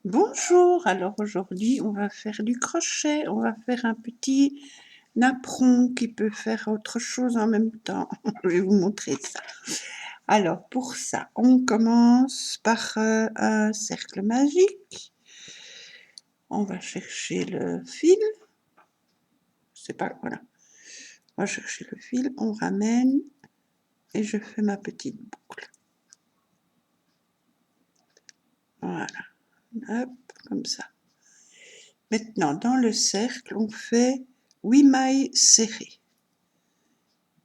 Bonjour, alors aujourd'hui on va faire du crochet, on va faire un petit napperon qui peut faire autre chose en même temps. Je vais vous montrer ça. Alors pour ça, on commence par un cercle magique. On va chercher le fil. C'est pas, voilà. On va chercher le fil, on ramène et je fais ma petite boucle. Voilà, hop, comme ça. Maintenant, dans le cercle, on fait 8 mailles serrées.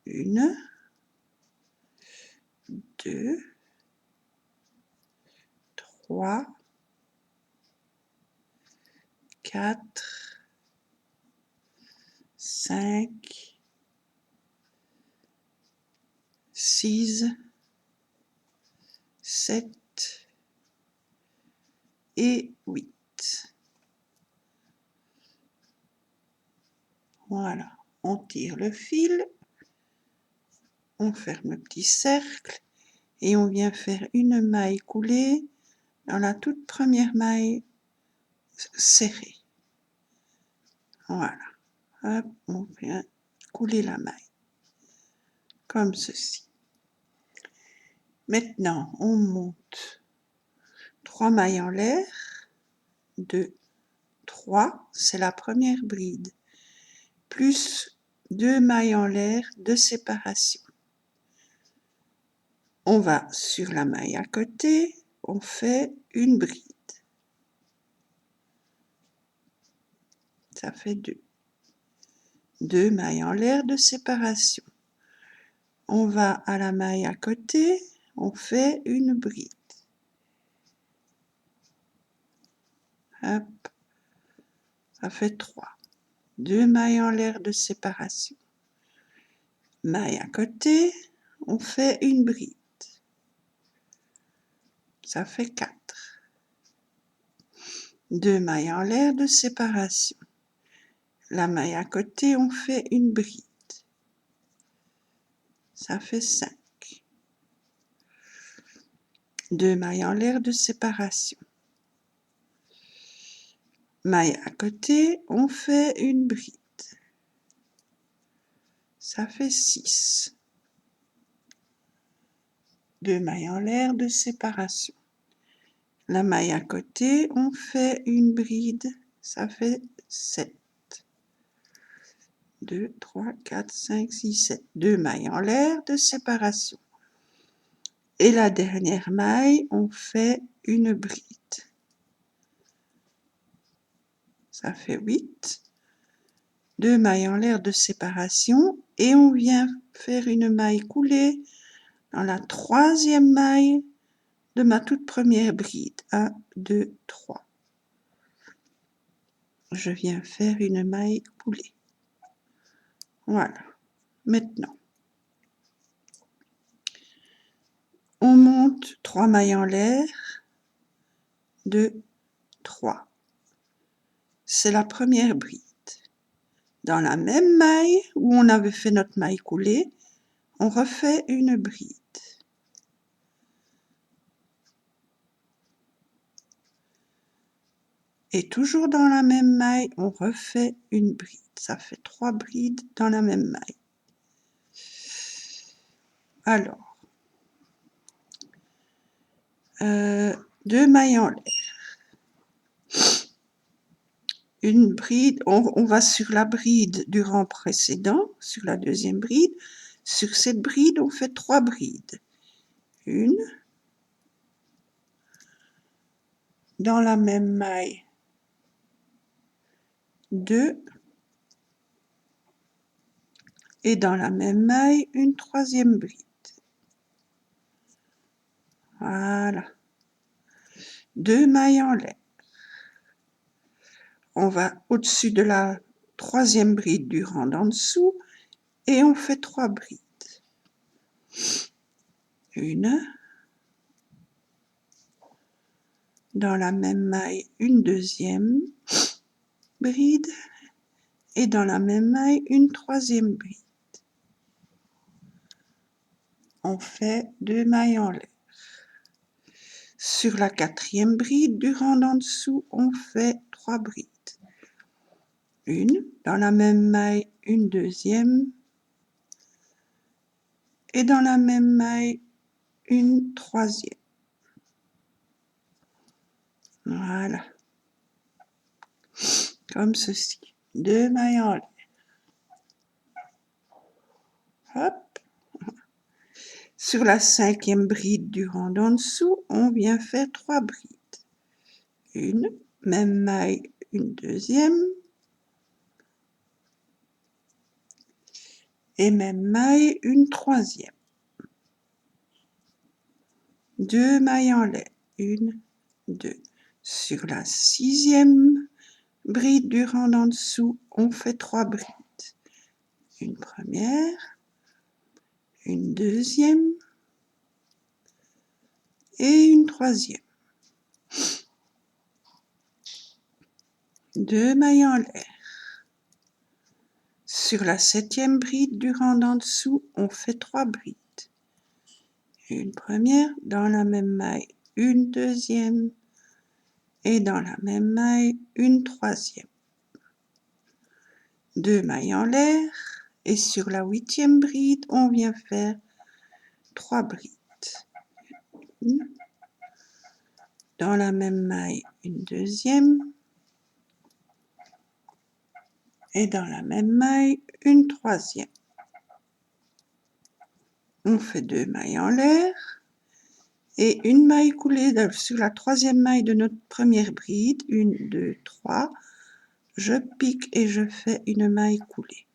1, 2, 3, 4, 5, 6, 7 et 8. Voilà, on tire le fil, on ferme le petit cercle et on vient faire une maille coulée dans la toute première maille serrée. Voilà, hop, on vient couler la maille, comme ceci. Maintenant, on monte 3 mailles en l'air, 2, 3, c'est la première bride, plus 2 mailles en l'air de séparation. On va sur la maille à côté, on fait une bride. Ça fait 2. 2 mailles en l'air de séparation. On va à la maille à côté, on fait une bride. Hop, ça fait 3. 2 mailles en l'air de séparation. Maille à côté, on fait une bride. Ça fait 4. 2 mailles en l'air de séparation. La maille à côté, on fait une bride. Ça fait 5. 2 mailles en l'air de séparation. Maille à côté, on fait une bride. Ça fait 6. 2 mailles en l'air de séparation. La maille à côté, on fait une bride. Ça fait 7. 2, 3, 4, 5, 6, 7. 2 mailles en l'air de séparation. Et la dernière maille, on fait une bride. Ça fait 8. 2 mailles en l'air de séparation et on vient faire une maille coulée dans la 3e maille de ma toute première bride. 1, 2, 3. Je viens faire une maille coulée. Voilà. Maintenant, on monte 3 mailles en l'air. 2, 3. C'est la première bride. Dans la même maille où on avait fait notre maille coulée, on refait une bride. Et toujours dans la même maille, on refait une bride. Ça fait 3 brides dans la même maille. Alors, 2 mailles en l'air. Une bride, on va sur la bride du rang précédent, sur la 2e bride. Sur cette bride, on fait 3 brides. Une, dans la même maille, 2, et dans la même maille, une 3e bride. Voilà. 2 mailles en l'air. On va au-dessus de la 3e bride du rang d'en dessous et on fait 3 brides. Une, dans la même maille, une 2e bride et dans la même maille, une 3e bride. On fait 2 mailles en l'air. Sur la 4e bride du rang d'en dessous, on fait 3 brides. Une, dans la même maille, une deuxième, et dans la même maille, une troisième. Voilà. Comme ceci. 2 mailles en l'air. Hop. Sur la 5e bride du rang d'en dessous, on vient faire 3 brides. Une, même maille, une deuxième, et même maille, une troisième. 2 mailles en l'air. 1, 2. Sur la 6e bride du rang d'en dessous, on fait 3 brides. Une première, une deuxième et une troisième. 2 mailles en l'air. Sur la 7e bride du rang d'en dessous, on fait 3 brides. Une première, dans la même maille, une deuxième et dans la même maille, une troisième. 2 mailles en l'air et sur la 8e bride, on vient faire 3 brides. Dans la même maille, une deuxième et dans la même maille, une troisième. On fait 2 mailles en l'air et une maille coulée sur la 3e maille de notre première bride. 1, 2, 3. Je pique et je fais une maille coulée.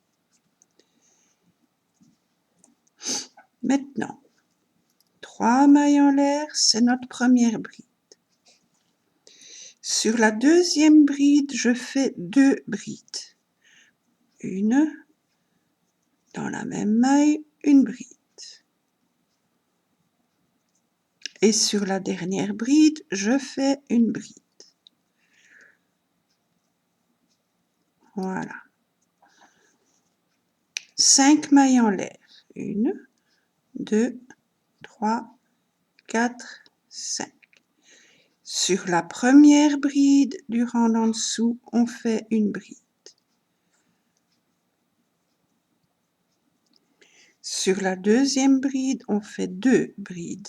Maintenant, 3 mailles en l'air, c'est notre première bride. Sur la 2e bride, je fais 2 brides. Une, dans la même maille, une bride. Et sur la dernière bride, je fais une bride. Voilà. 5 mailles en l'air. 1, 2, 3, 4, 5. Sur la première bride du rang d'en dessous, on fait une bride. Sur la 2e bride, on fait 2 brides.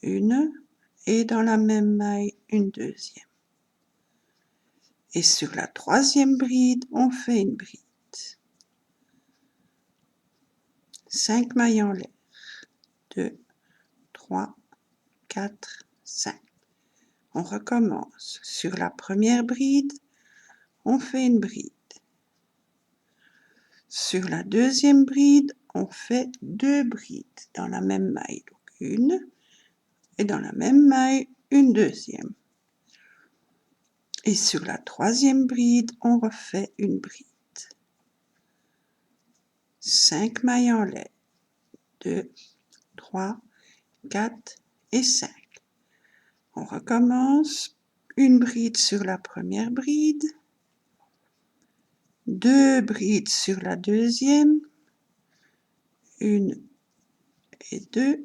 Une et dans la même maille, une deuxième. Et sur la 3e bride, on fait une bride. 5 mailles en l'air. 2, 3, 4, 5. On recommence. Sur la première bride, on fait une bride. Sur la 2e bride, on fait 2 brides dans la même maille. Donc une et dans la même maille, une deuxième. Et sur la 3e bride, on refait une bride. 5 mailles en l'air. 2, 3, 4 et 5. On recommence. Une bride sur la première bride. 2 brides sur la 2e. 1 et 2.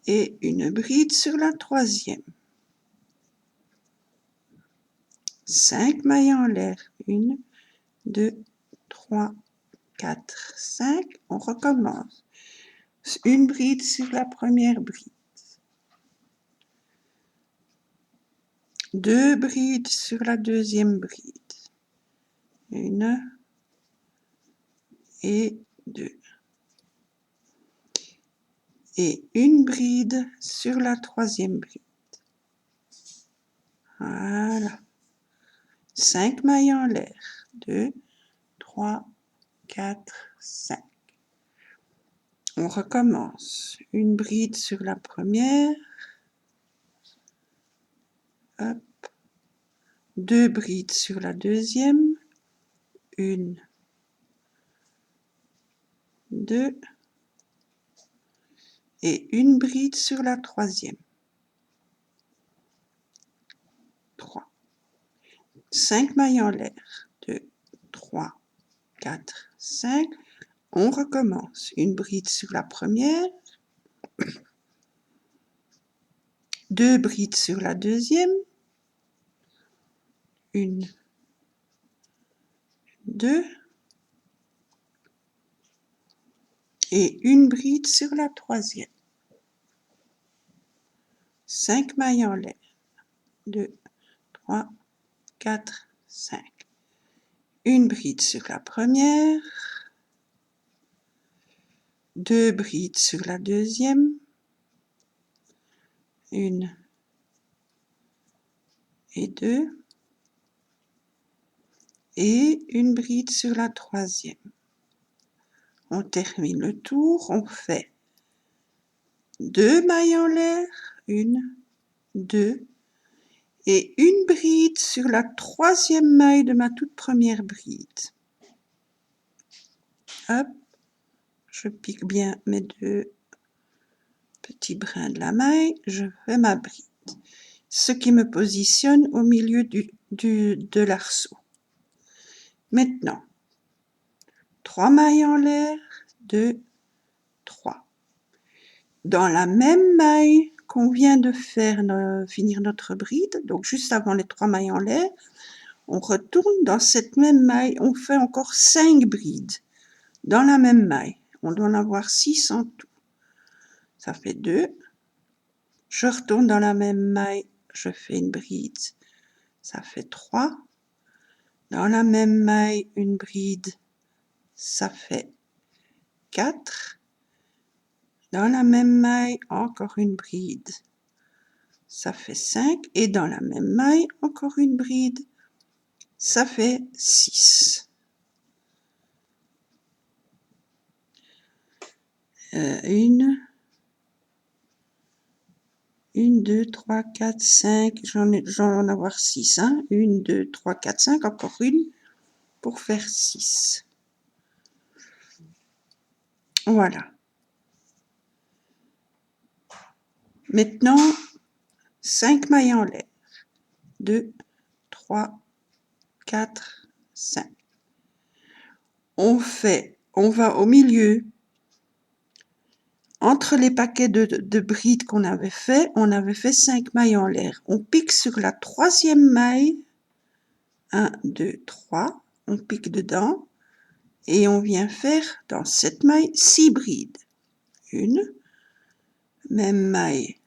Et une bride sur la 3e. 5 mailles en l'air. 1, 2, 3, 4, 5. On recommence. Une bride sur la première bride. 2 brides sur la 2e bride. 1 et 2. Et une bride sur la 3e bride. Voilà. 5 mailles en l'air. 2, 3, 4, 5. On recommence. Une bride sur la première. Hop. 2 brides sur la 2e. 1, 2. Et une bride sur la 3e. 3. 5 mailles en l'air. 2, 3, 4, 5. On recommence. Une bride sur la première. 2 brides sur la deuxième, 1, 2 et 1 bride sur la troisième. 5 mailles en l'air, 2, 3, 4, 5. 1 bride sur la première, 2 brides sur la deuxième, 1 et 2, et 1 bride sur la troisième. On termine le tour, on fait 2 mailles en l'air, 1, 2, et 1 bride sur la troisième maille de ma toute première bride. Hop, je pique bien mes 2 petits brins de la maille, je fais ma bride, ce qui me positionne au milieu de l'arceau. Maintenant, 3 mailles en l'air, 2, 3. Dans la même maille qu'on vient de faire finir notre bride, donc juste avant les 3 mailles en l'air, on retourne dans cette même maille, on fait encore 5 brides dans la même maille. On doit en avoir 6 en tout. Ça fait 2. Je retourne dans la même maille, je fais une bride, ça fait 3. Dans la même maille, une bride, ça fait 4. Dans la même maille, encore une bride, ça fait 5. Et dans la même maille, encore une bride, ça fait 6. 1, 2, 3, 4, 5. J'en ai en avoir 6. 1, 2, 3, 4, 5. Encore une pour faire 6. Voilà. Maintenant, 5 mailles en l'air. 2, 3, 4, 5. On va au milieu. Entre les paquets de brides qu'on avait fait, on avait fait 5 mailles en l'air. On pique sur la troisième maille. 1, 2, 3. On pique dedans. Et on vient faire dans cette maille 6 brides. 1, même maille.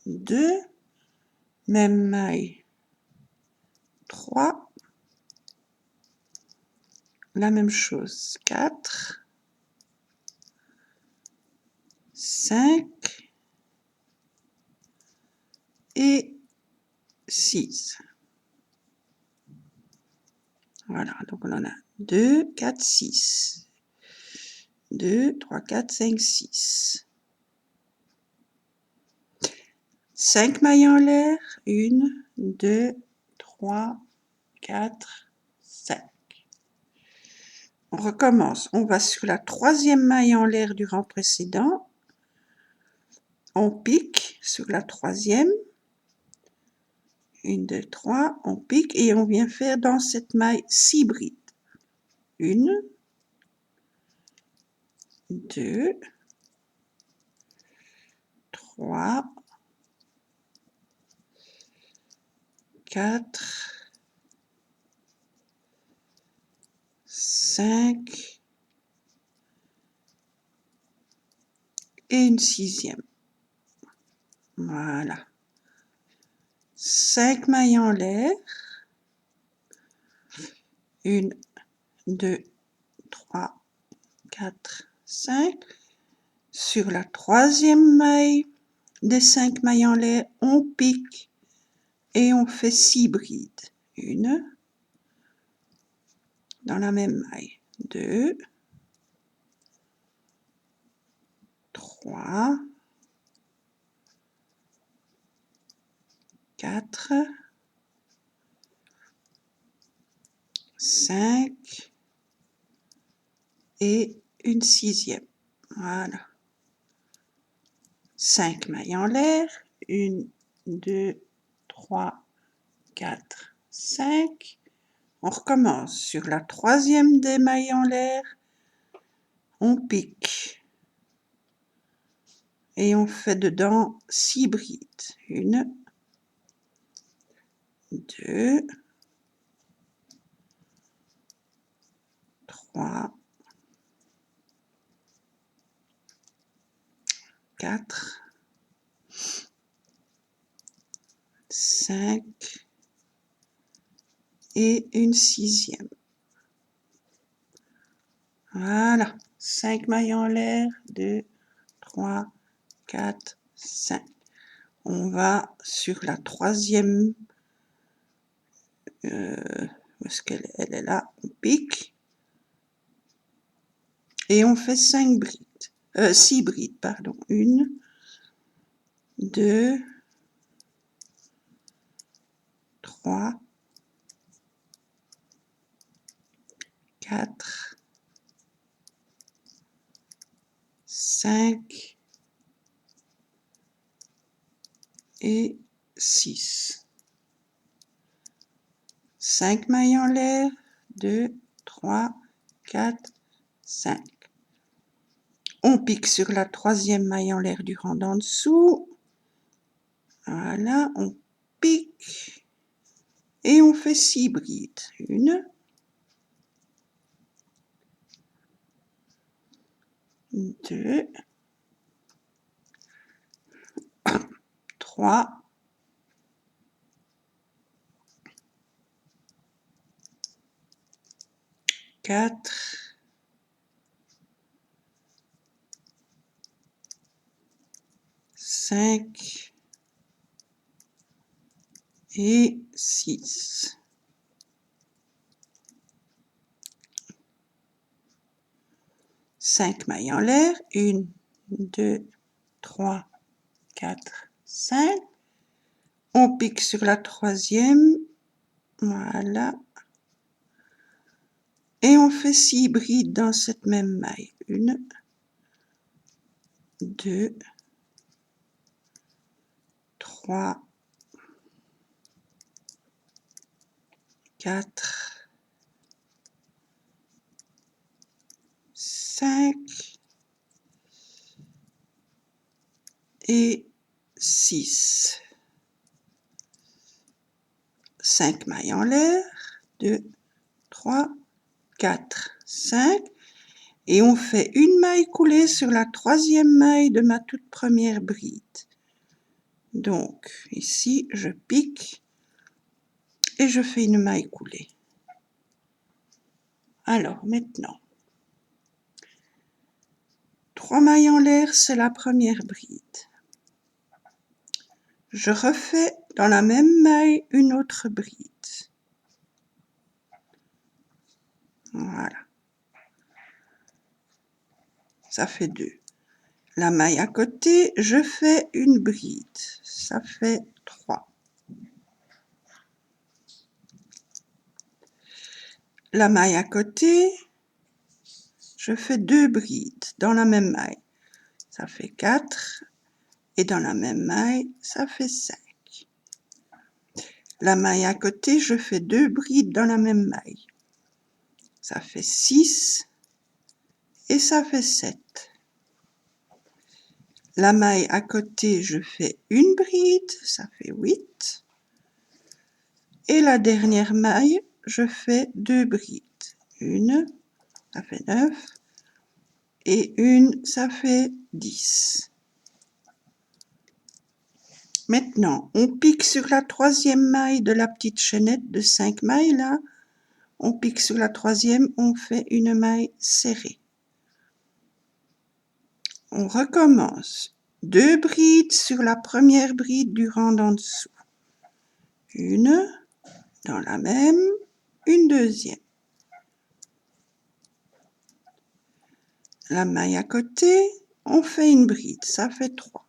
2, même maille. 3. La même chose. 4. 5 et 6. Voilà, donc on en a 2, 4, 6. 2, 3, 4, 5, 6. 5 mailles en l'air. 1, 2, 3, 4, 5. On recommence. On va sur la troisième maille en l'air du rang précédent. On pique sur la troisième. 1, 2, 3. On pique et on vient faire dans cette maille 6 brides. 1, 2, 3, 4, 5 et une sixième. Voilà. 5 mailles en l'air. 1, 2, 3, 4, 5. Sur la troisième maille des 5 mailles en l'air, on pique et on fait 6 brides. 1, dans la même maille. 2, 3, 4, 5 et une sixième. Voilà. 5 mailles en l'air. 1, 2, 3, 4, 5. On recommence. Sur la troisième des mailles en l'air, on pique. et on fait dedans 6 brides. 1, 2, 3, 4, 5 et une 6e. Voilà, 5 mailles en l'air, 2, 3, 4, 5. On va sur la 3e, où est-ce qu'elle est? Elle est là, on pique, et on fait 5 brides, 6 brides, pardon. 1, 2, 3, 4, 5 et 6. 5 mailles en l'air, 2, 3, 4, 5. On pique sur la 3e maille en l'air du rang d'en dessous. Voilà, on pique et on fait 6 brides. 1, 2, 3, 4, 5 et 6. 5 mailles en l'air, 1, 2, 3, 4, 5. On pique sur la 3e, voilà. Et on fait 6 brides dans cette même maille. 1, 2, 3, 4, 5 et 6. 5 mailles en l'air, 2, 3, 4, 5. Et on fait une maille coulée sur la 3e maille de ma toute première bride. Donc ici, je pique et je fais une maille coulée. Alors maintenant, 3 mailles en l'air, c'est la première bride. Je refais dans la même maille une autre bride. Voilà. Ça fait 2. La maille à côté, je fais une bride. Ça fait 3. La maille à côté, je fais 2 brides dans la même maille. Ça fait 4. Et dans la même maille, ça fait 5. La maille à côté, je fais 2 brides dans la même maille. Ça fait 6 et ça fait 7. La maille à côté, je fais une bride, ça fait 8. Et la dernière maille, je fais 2 brides. Une, ça fait 9. Et une, ça fait 10. Maintenant, on pique sur la 3e maille de la petite chaînette de 5 mailles là. On pique sur la 3e, on fait une maille serrée. On recommence. 2 brides sur la première bride du rang d'en dessous. Une, dans la même, une deuxième. La maille à côté, on fait une bride, ça fait 3.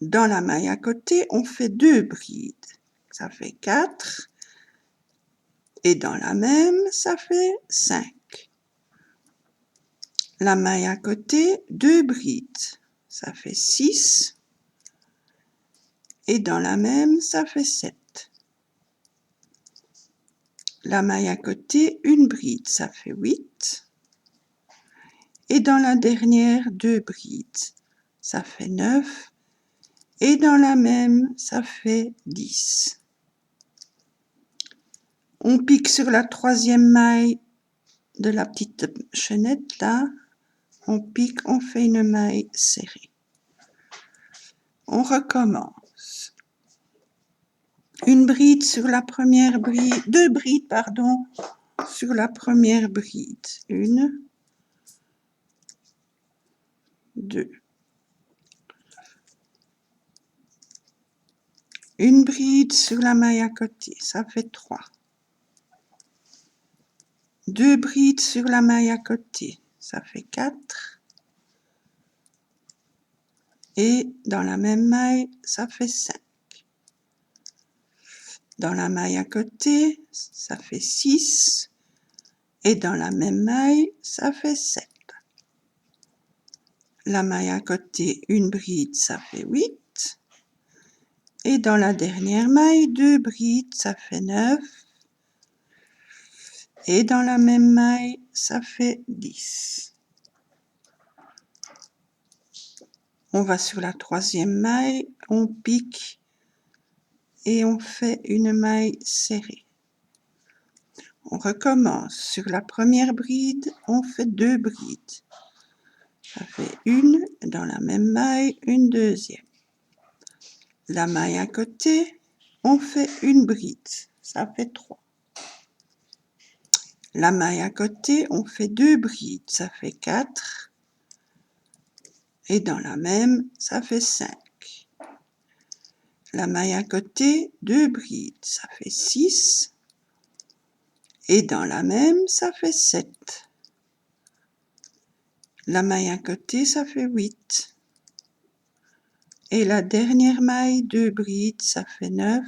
Dans la maille à côté, on fait 2 brides, ça fait 4. Et dans la même, ça fait 5. La maille à côté, 2 brides, ça fait 6. Et dans la même, ça fait 7. La maille à côté, une bride, ça fait 8. Et dans la dernière, 2 brides. Ça fait 9. Et dans la même, ça fait 10. On pique sur la troisième maille de la petite chaînette là. On pique, on fait une maille serrée. On recommence. Une bride sur la première bride, 2 brides, pardon, sur la première bride. 1, 2. Une bride sur la maille à côté, ça fait 3. 2 brides sur la maille à côté, ça fait 4. Et dans la même maille, ça fait 5. Dans la maille à côté, ça fait 6. Et dans la même maille, ça fait 7. La maille à côté, une bride, ça fait 8. Et dans la dernière maille, 2 brides, ça fait 9. Et dans la même maille, ça fait 10. On va sur la troisième maille, on pique et on fait une maille serrée. On recommence. Sur la première bride, on fait 2 brides. Ça fait une dans la même maille, une deuxième. La maille à côté, on fait une bride. Ça fait 3. La maille à côté, on fait 2 brides. Ça fait 4. Et dans la même, ça fait 5. La maille à côté, 2 brides. Ça fait 6. Et dans la même, ça fait 7. La maille à côté, ça fait 8. Et la dernière maille, 2 brides, ça fait 9.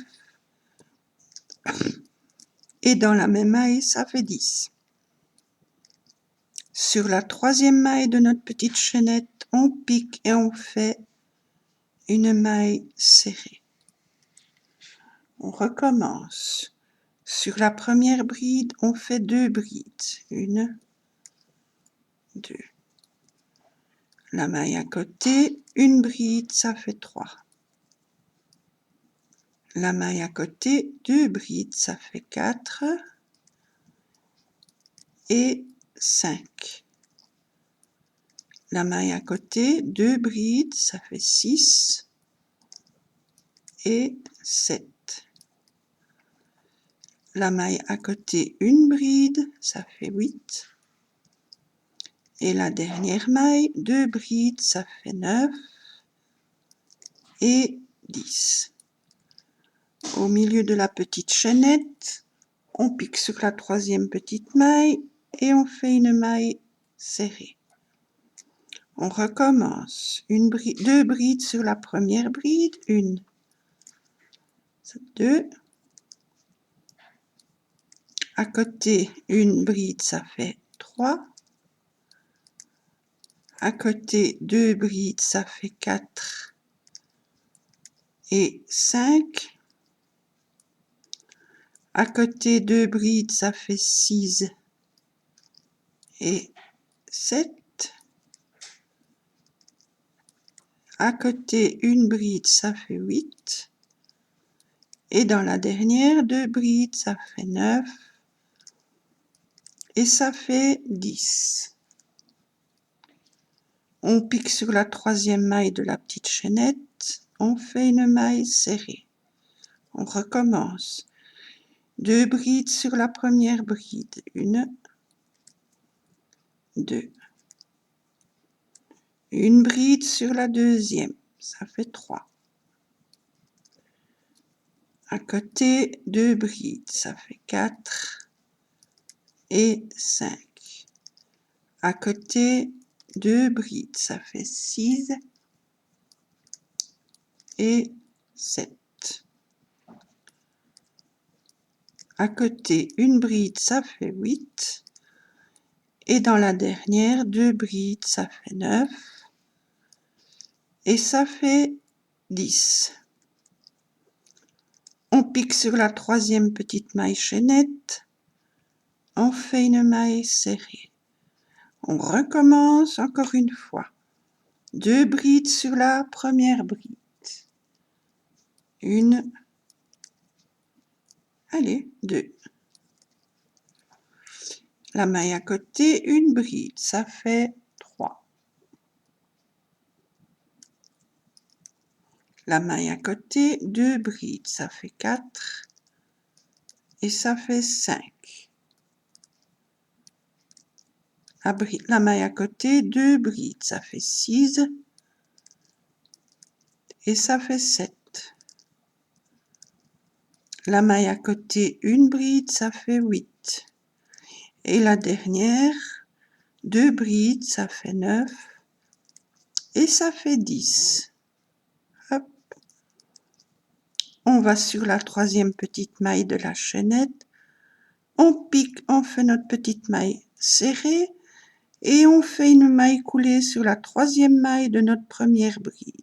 Et dans la même maille, ça fait 10. Sur la troisième maille de notre petite chaînette, on pique et on fait une maille serrée. On recommence. Sur la première bride, on fait 2 brides. 1, 2. La maille à côté, une bride, ça fait 3. La maille à côté, 2 brides, ça fait 4 et 5. La maille à côté, 2 brides, ça fait 6 et 7. La maille à côté, une bride, ça fait 8. Et la dernière maille, 2 brides, ça fait 9 et 10. Au milieu de la petite chaînette, on pique sur la troisième petite maille et on fait une maille serrée. On recommence. 2 brides sur la première bride, 1, 2. À côté, une bride, ça fait 3. À côté, 2 brides, ça fait 4 et 5. À côté, 2 brides, ça fait 6 et 7. À côté, une bride, ça fait 8. Et dans la dernière, 2 brides, ça fait 9. Et ça fait 10. On pique sur la troisième maille de la petite chaînette. On fait une maille serrée. On recommence. 2 brides sur la première bride. 1, 2. Une bride sur la deuxième. Ça fait 3. À côté, 2 brides. Ça fait 4 et 5. À côté, 2 brides. Ça fait 6 et 7. À côté, une bride, ça fait 8. Et dans la dernière, 2 brides, ça fait 9. Et ça fait 10. On pique sur la troisième petite maille chaînette. On fait une maille serrée. On recommence encore une fois. 2 brides sur la première bride. Une, allez, 2. La maille à côté, une bride, ça fait 3. La maille à côté, 2 brides, ça fait 4. Et ça fait 5. La maille à côté, 2 brides, ça fait 6. Et ça fait 7. La maille à côté, une bride, ça fait 8. Et la dernière, 2 brides, ça fait 9. Et ça fait 10. Hop. On va sur la troisième petite maille de la chaînette. On pique, on fait notre petite maille serrée. Et on fait une maille coulée sur la troisième maille de notre première bride.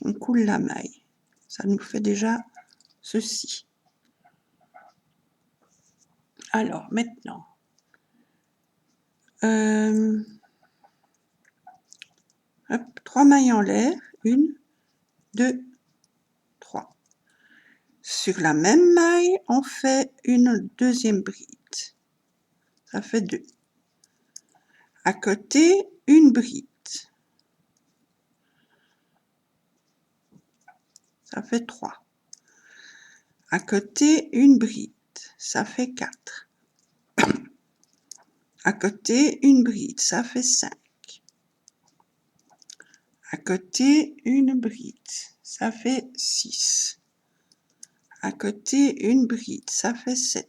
On coule la maille. Ça nous fait déjà ceci. Alors, maintenant, 3 mailles en l'air. 1, 2, 3. Sur la même maille, on fait une deuxième bride. Ça fait 2. À côté, une bride. Ça fait 3. À côté, une bride. Ça fait 4. À côté, une bride. Ça fait 5. À côté, une bride. Ça fait 6. À côté, une bride. Ça fait 7.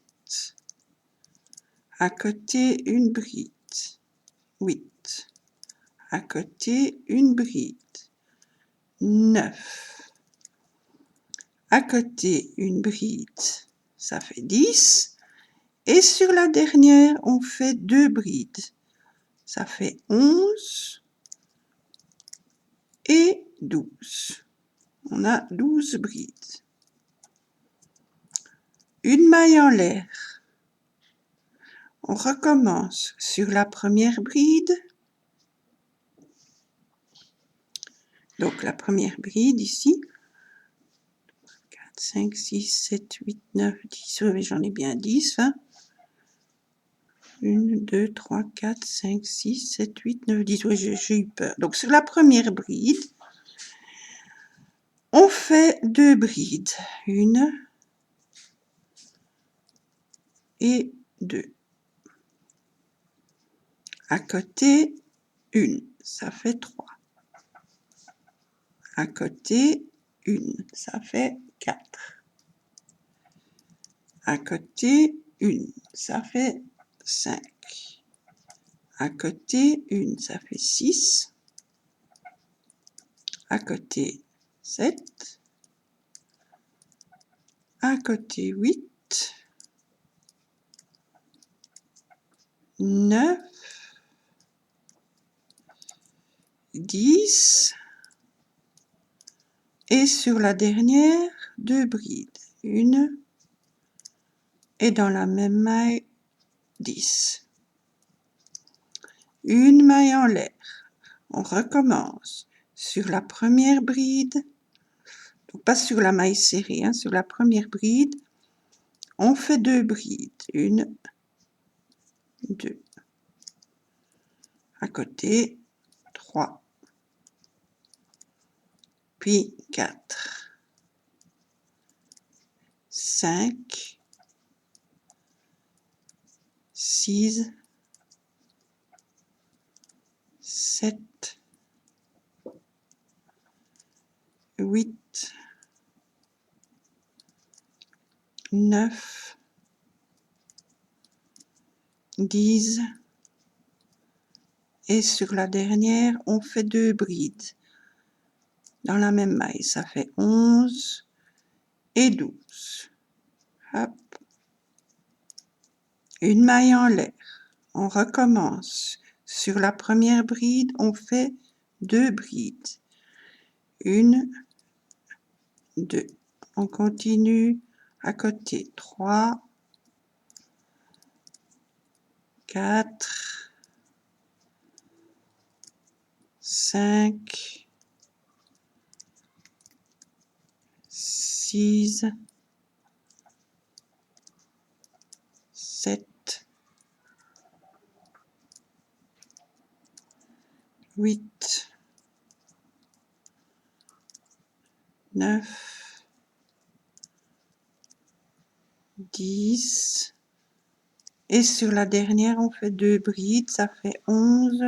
À côté, une bride. 8. À côté, une bride. 9. À côté, une bride. Ça fait 10. Et sur la dernière, on fait 2 brides. Ça fait 11 et 12. On a 12 brides. Une maille en l'air. On recommence sur la première bride. Donc la première bride ici. 4, 5, 6, 7, 8, 9, 10. Oui, j'en ai bien 10. 1, 2, 3, 4, 5, 6, 7, 8, 9, 10. Oui, j'ai eu peur. Donc sur la première bride, on fait 2 brides. 1 et 2. À côté, 1. Ça fait 3. À côté, 1. Ça fait 4. À côté, 1. Ça fait 5. À côté, 1. Ça fait 6. À côté, 7. À côté, 8. 9. 10. Et sur la dernière, 2 brides. 1 et dans la même maille, 10. Une maille en l'air. On recommence sur la première bride, donc pas sur la maille serrée, hein, sur la première bride, on fait 2 brides. 1, 2. À côté, 3. Puis 4. 5. 6. 7. 8. 9. 10. Et sur la dernière, on fait 2 brides. Dans la même maille, ça fait 11 et 12. Hop. Une maille en l'air. On recommence. Sur la première bride, on fait 2 brides. 1, 2. On continue à côté. 3, 4, 5, 6, 7, 8, 9, 10. Et sur la dernière, on fait 2 brides, ça fait 11.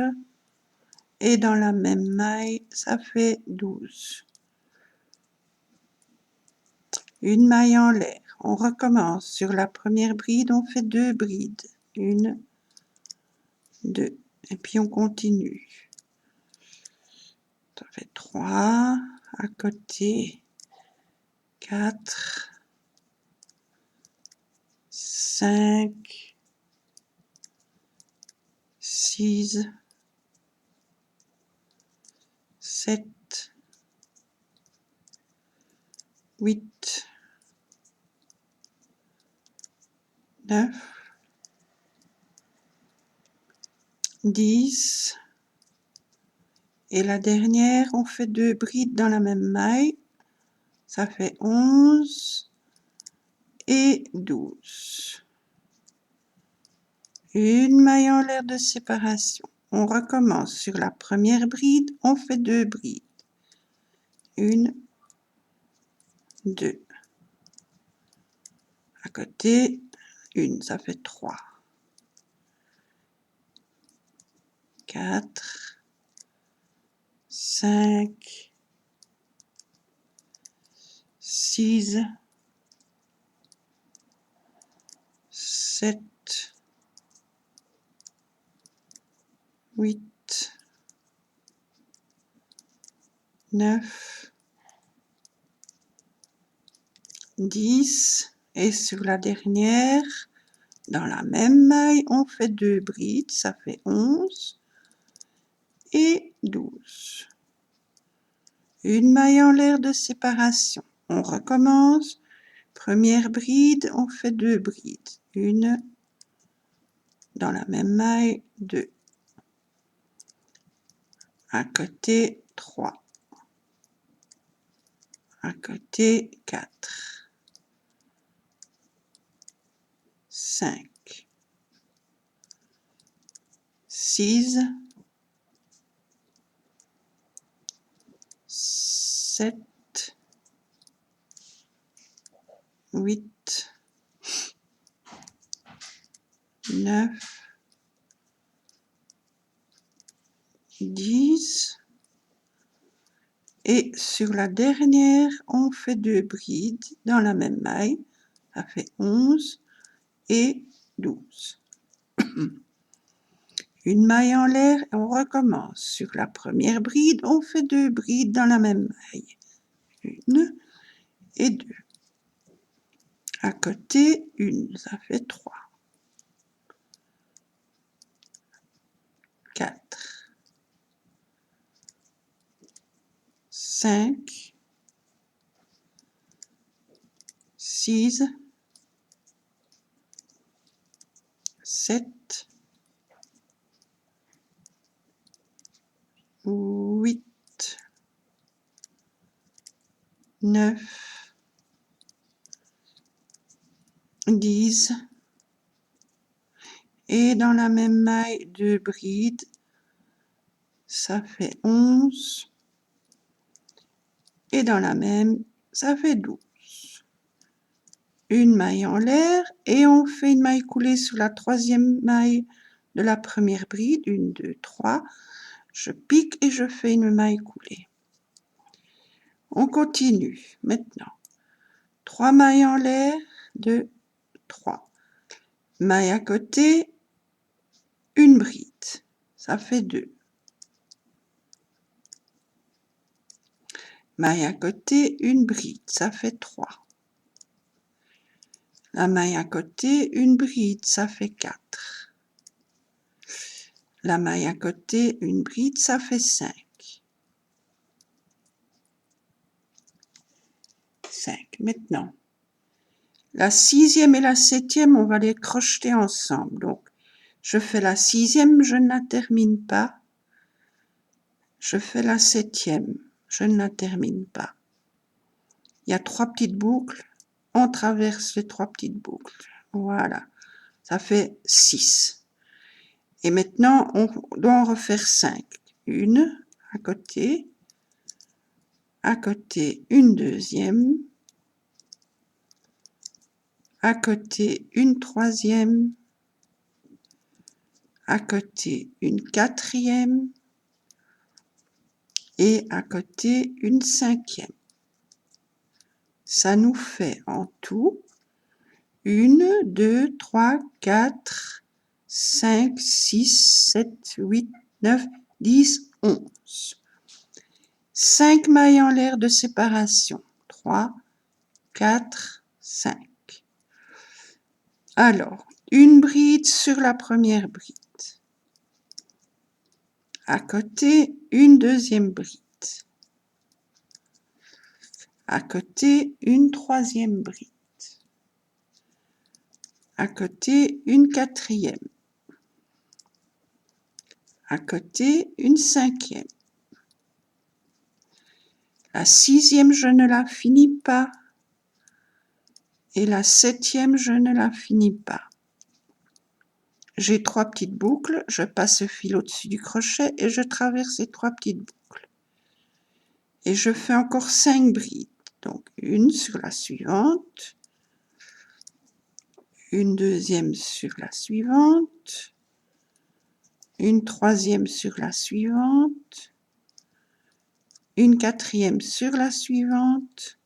Et dans la même maille, ça fait 12. Une maille en l'air. On recommence. Sur la première bride, on fait 2 brides. 1, 2. Et puis on continue. Ça fait 3. À côté, 4, 5, 6, 7, 8, 9, 10. Et la dernière, on fait 2 brides dans la même maille. Ça fait 11 et 12. Une maille en l'air de séparation. On recommence. Sur la première bride, on fait 2 brides. 1, 2. À côté, 1, ça fait 3. 4, 5, 6, 7, 8, 9, 10. Et sur la dernière, dans la même maille, on fait 2 brides, ça fait 11 et 12. Une maille en l'air de séparation. On recommence. Première bride, on fait 2 brides. Une dans la même maille, 2. À côté, 3. À côté, 4. 5. 6. 7. 8. 9. 10. Et sur la dernière, on fait 2 brides dans la même maille. Ça fait 11 et 12. Une maille en l'air et on recommence. Sur la première bride, on fait 2 brides dans la même maille. 1 et 2. À côté, 1, ça fait 3. 4. 5. 6. 7. 8. 9. 10. Et dans la même maille, 2 brides, ça fait 11. Et dans la même, ça fait 12. Une maille en l'air et on fait une maille coulée sur la troisième maille de la première bride. 1, 2, 3. Je pique et je fais une maille coulée. On continue. Maintenant, 3 mailles en l'air, 2, 3. Maille à côté, une bride. Ça fait 2. Maille à côté, une bride. Ça fait 3. La maille à côté, une bride. Ça fait 4. La maille à côté, une bride. Ça fait 5. 5. Maintenant, la 6e et la 7e, on va les crocheter ensemble. Donc, je fais la 6e, je ne la termine pas. Je fais la 7e, je ne la termine pas. Il y a 3 petites boucles, on traverse les 3 petites boucles. Voilà, ça fait 6. Et maintenant, on doit en refaire 5. Une à côté, une deuxième, à côté une troisième, à côté une quatrième et à côté une cinquième. Ça nous fait en tout 1, 2, 3, 4, 5, 6, 7, 8, 9, 10, 11. 5 mailles en l'air de séparation. 3, 4, 5. Alors, une bride sur la première bride. À côté, une deuxième bride. À côté, une troisième bride. À côté, une quatrième. À côté, une cinquième. La 6e, je ne la finis pas. Et la 7e, je ne la finis pas. J'ai 3 petites boucles, je passe le fil au-dessus du crochet et je traverse ces 3 petites boucles. Et je fais encore 5 brides. Donc, une sur la suivante, une deuxième sur la suivante, une troisième sur la suivante, une quatrième sur la suivante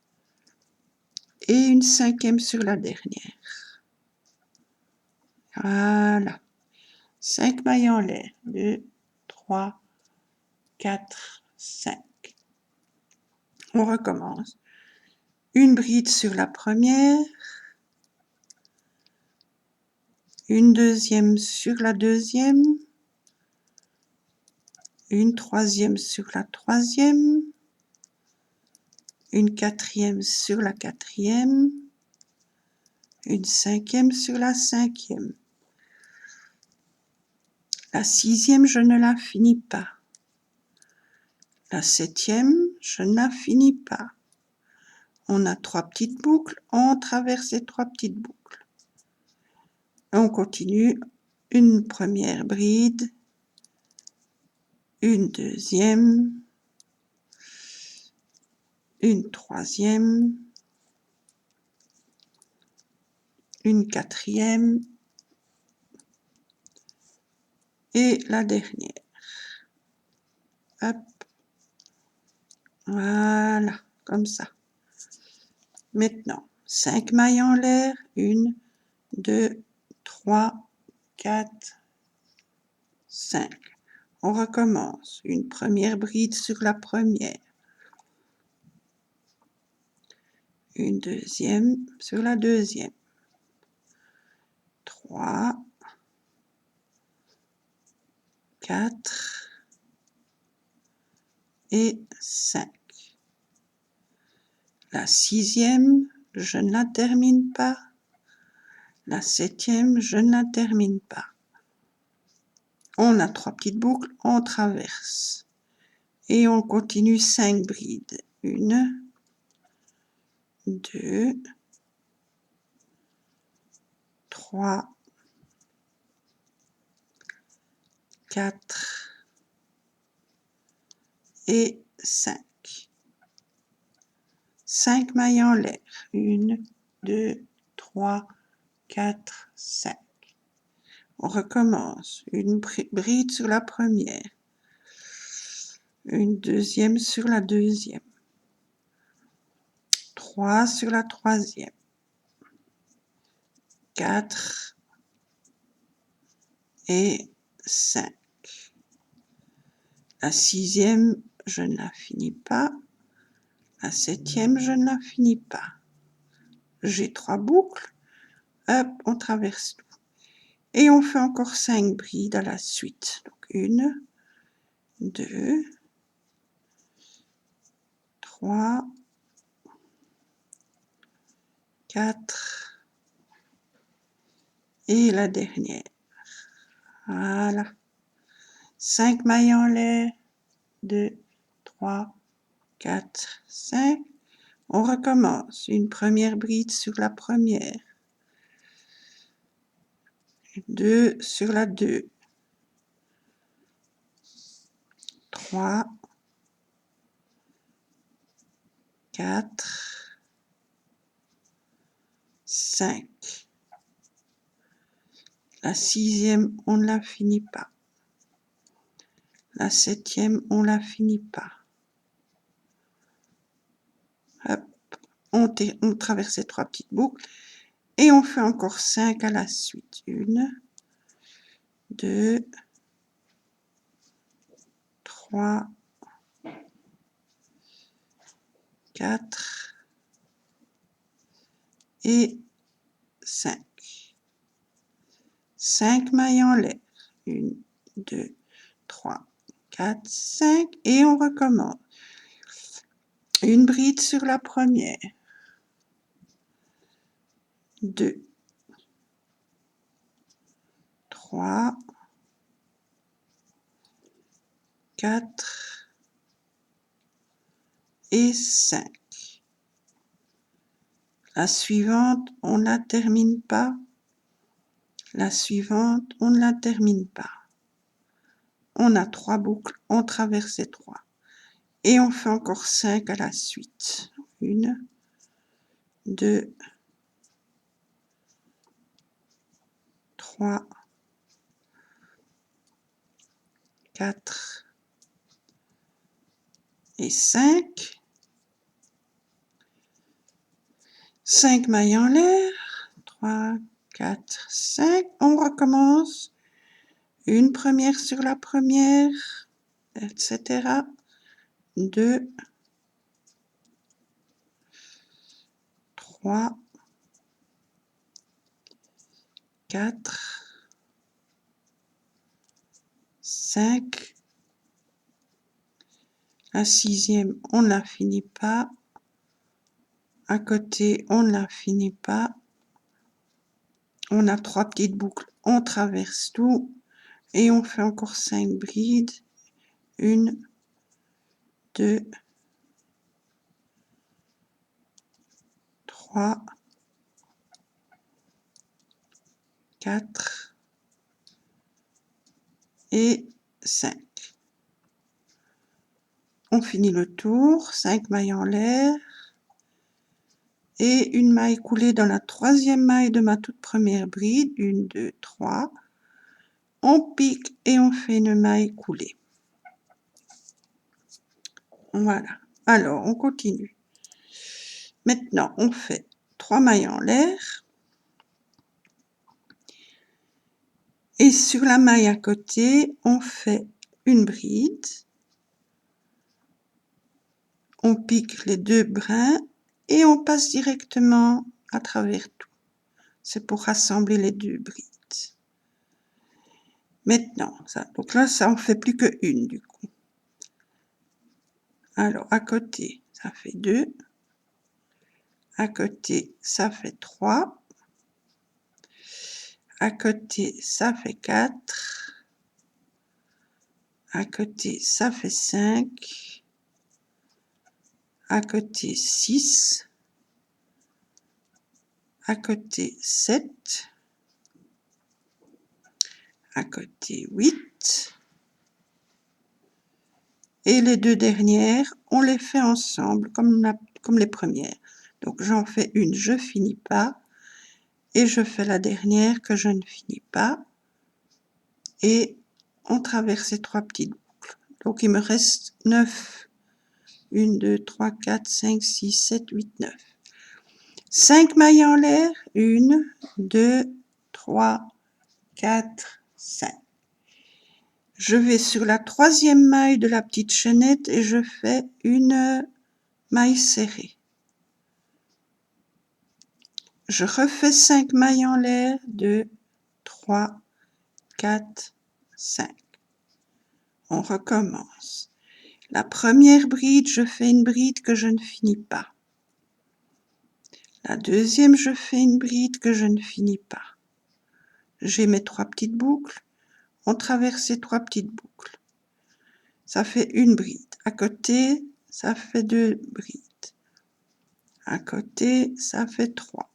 et une cinquième sur la dernière. Voilà. 5 mailles en l'air. 2, 3, 4, 5. On recommence. Une bride sur la première, une deuxième sur la deuxième, une troisième sur la troisième, une quatrième sur la quatrième, une cinquième sur la cinquième. La 6e, je ne la finis pas. La 7e, je ne la finis pas. On a 3 petites boucles, on traverse les 3 petites boucles. On continue une première bride, une deuxième, une troisième, une quatrième et la dernière. Hop. Voilà, comme ça. Maintenant, 5 mailles en l'air, 1, 2, 3, 4, 5. On recommence. Une première bride sur la première. Une deuxième sur la deuxième. 3, 4 et 5. La 6e, je ne la termine pas. La 7e, je ne la termine pas. On a 3 petites boucles, on traverse. Et on continue 5 brides. 1, 2, 3, 4 et 5. 5 mailles en l'air. 1, 2, 3, 4, 5. On recommence. Une bride sur la première. Une deuxième sur la deuxième. 3 sur la troisième. 4 et 5. La 6e, je ne la finis pas. La 7e, je ne la finis pas. J'ai 3 boucles. Hop, on traverse tout. Et on fait encore 5 brides à la suite. Donc 1, 2, 3, 4 et la dernière. Voilà. 5 mailles en l'air. 2, 3, 4, 5. On recommence. Une première bride sur la première. 2 sur la 2. 3, 4, 5. La 6e, on ne la finit pas. La 7e, on ne la finit pas. Hop, on traverse ces 3 petites boucles et on fait encore 5 à la suite. 1, 2, 3, 4 et 5. 5 mailles en l'air. 1, 2, 3, 4, 5 et on recommence. Une bride sur la première. 2, 3, 4 et 5. La suivante, on ne la termine pas. La suivante, on ne la termine pas. On a 3 boucles, on traverse ces 3. Et on fait encore 5 à la suite. 1, 2, 3, 4 et 5. 5 mailles en l'air. 3, 4, 5. On recommence. Une première sur la première, etc. 2, 3, 4, 5. La 6e, on ne la finit pas. À côté, on ne la finit pas. On a 3 petites boucles, on traverse tout. Et on fait encore 5 brides. 1, 2, 3, 4 et 5. On finit le tour, 5 mailles en l'air et une maille coulée dans la 3e maille de ma toute première bride. 1, 2, 3. On pique et on fait une maille coulée. Voilà. Alors, on continue. Maintenant, on fait 3 mailles en l'air. Et sur la maille à côté, on fait une bride. On pique les 2 brins et on passe directement à travers tout. C'est pour rassembler les 2 brides. Maintenant, ça, donc là, ça en fait plus qu'une du coup. Alors, à côté, ça fait 2. À côté, ça fait 3. À côté, ça fait 4. À côté, ça fait 5. À côté, 6. À côté, 7. À côté, 8. Et les 2 dernières, on les fait ensemble comme les premières. Donc j'en fais une, je finis pas. Et je fais la dernière que je ne finis pas. Et on traverse ces 3 petites boucles. Donc il me reste 9. 1, 2, 3, 4, 5, 6, 7, 8, 9. 5 mailles en l'air. 1, 2, 3, 4, 5. Je vais sur la 3e maille de la petite chaînette et je fais une maille serrée. Je refais 5 mailles en l'air. 2, 3, 4, 5. On recommence. La première bride, je fais une bride que je ne finis pas. La deuxième, je fais une bride que je ne finis pas. J'ai mes 3 petites boucles. On traverse ces 3 petites boucles. ça fait une bride. À côté, ça fait 2 brides. À côté, ça fait 3.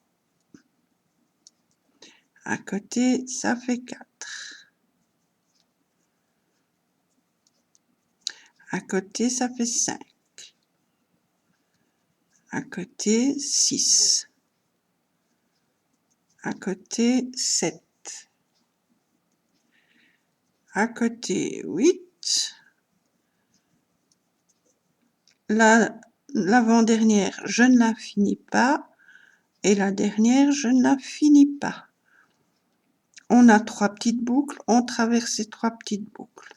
À côté, ça fait 4. À côté, ça fait 5. À côté, 6. À côté, 7. À côté, 8. L'avant-dernière, je ne la finis pas. Et la dernière, je ne la finis pas. On a 3 petites boucles, on traverse ces 3 petites boucles.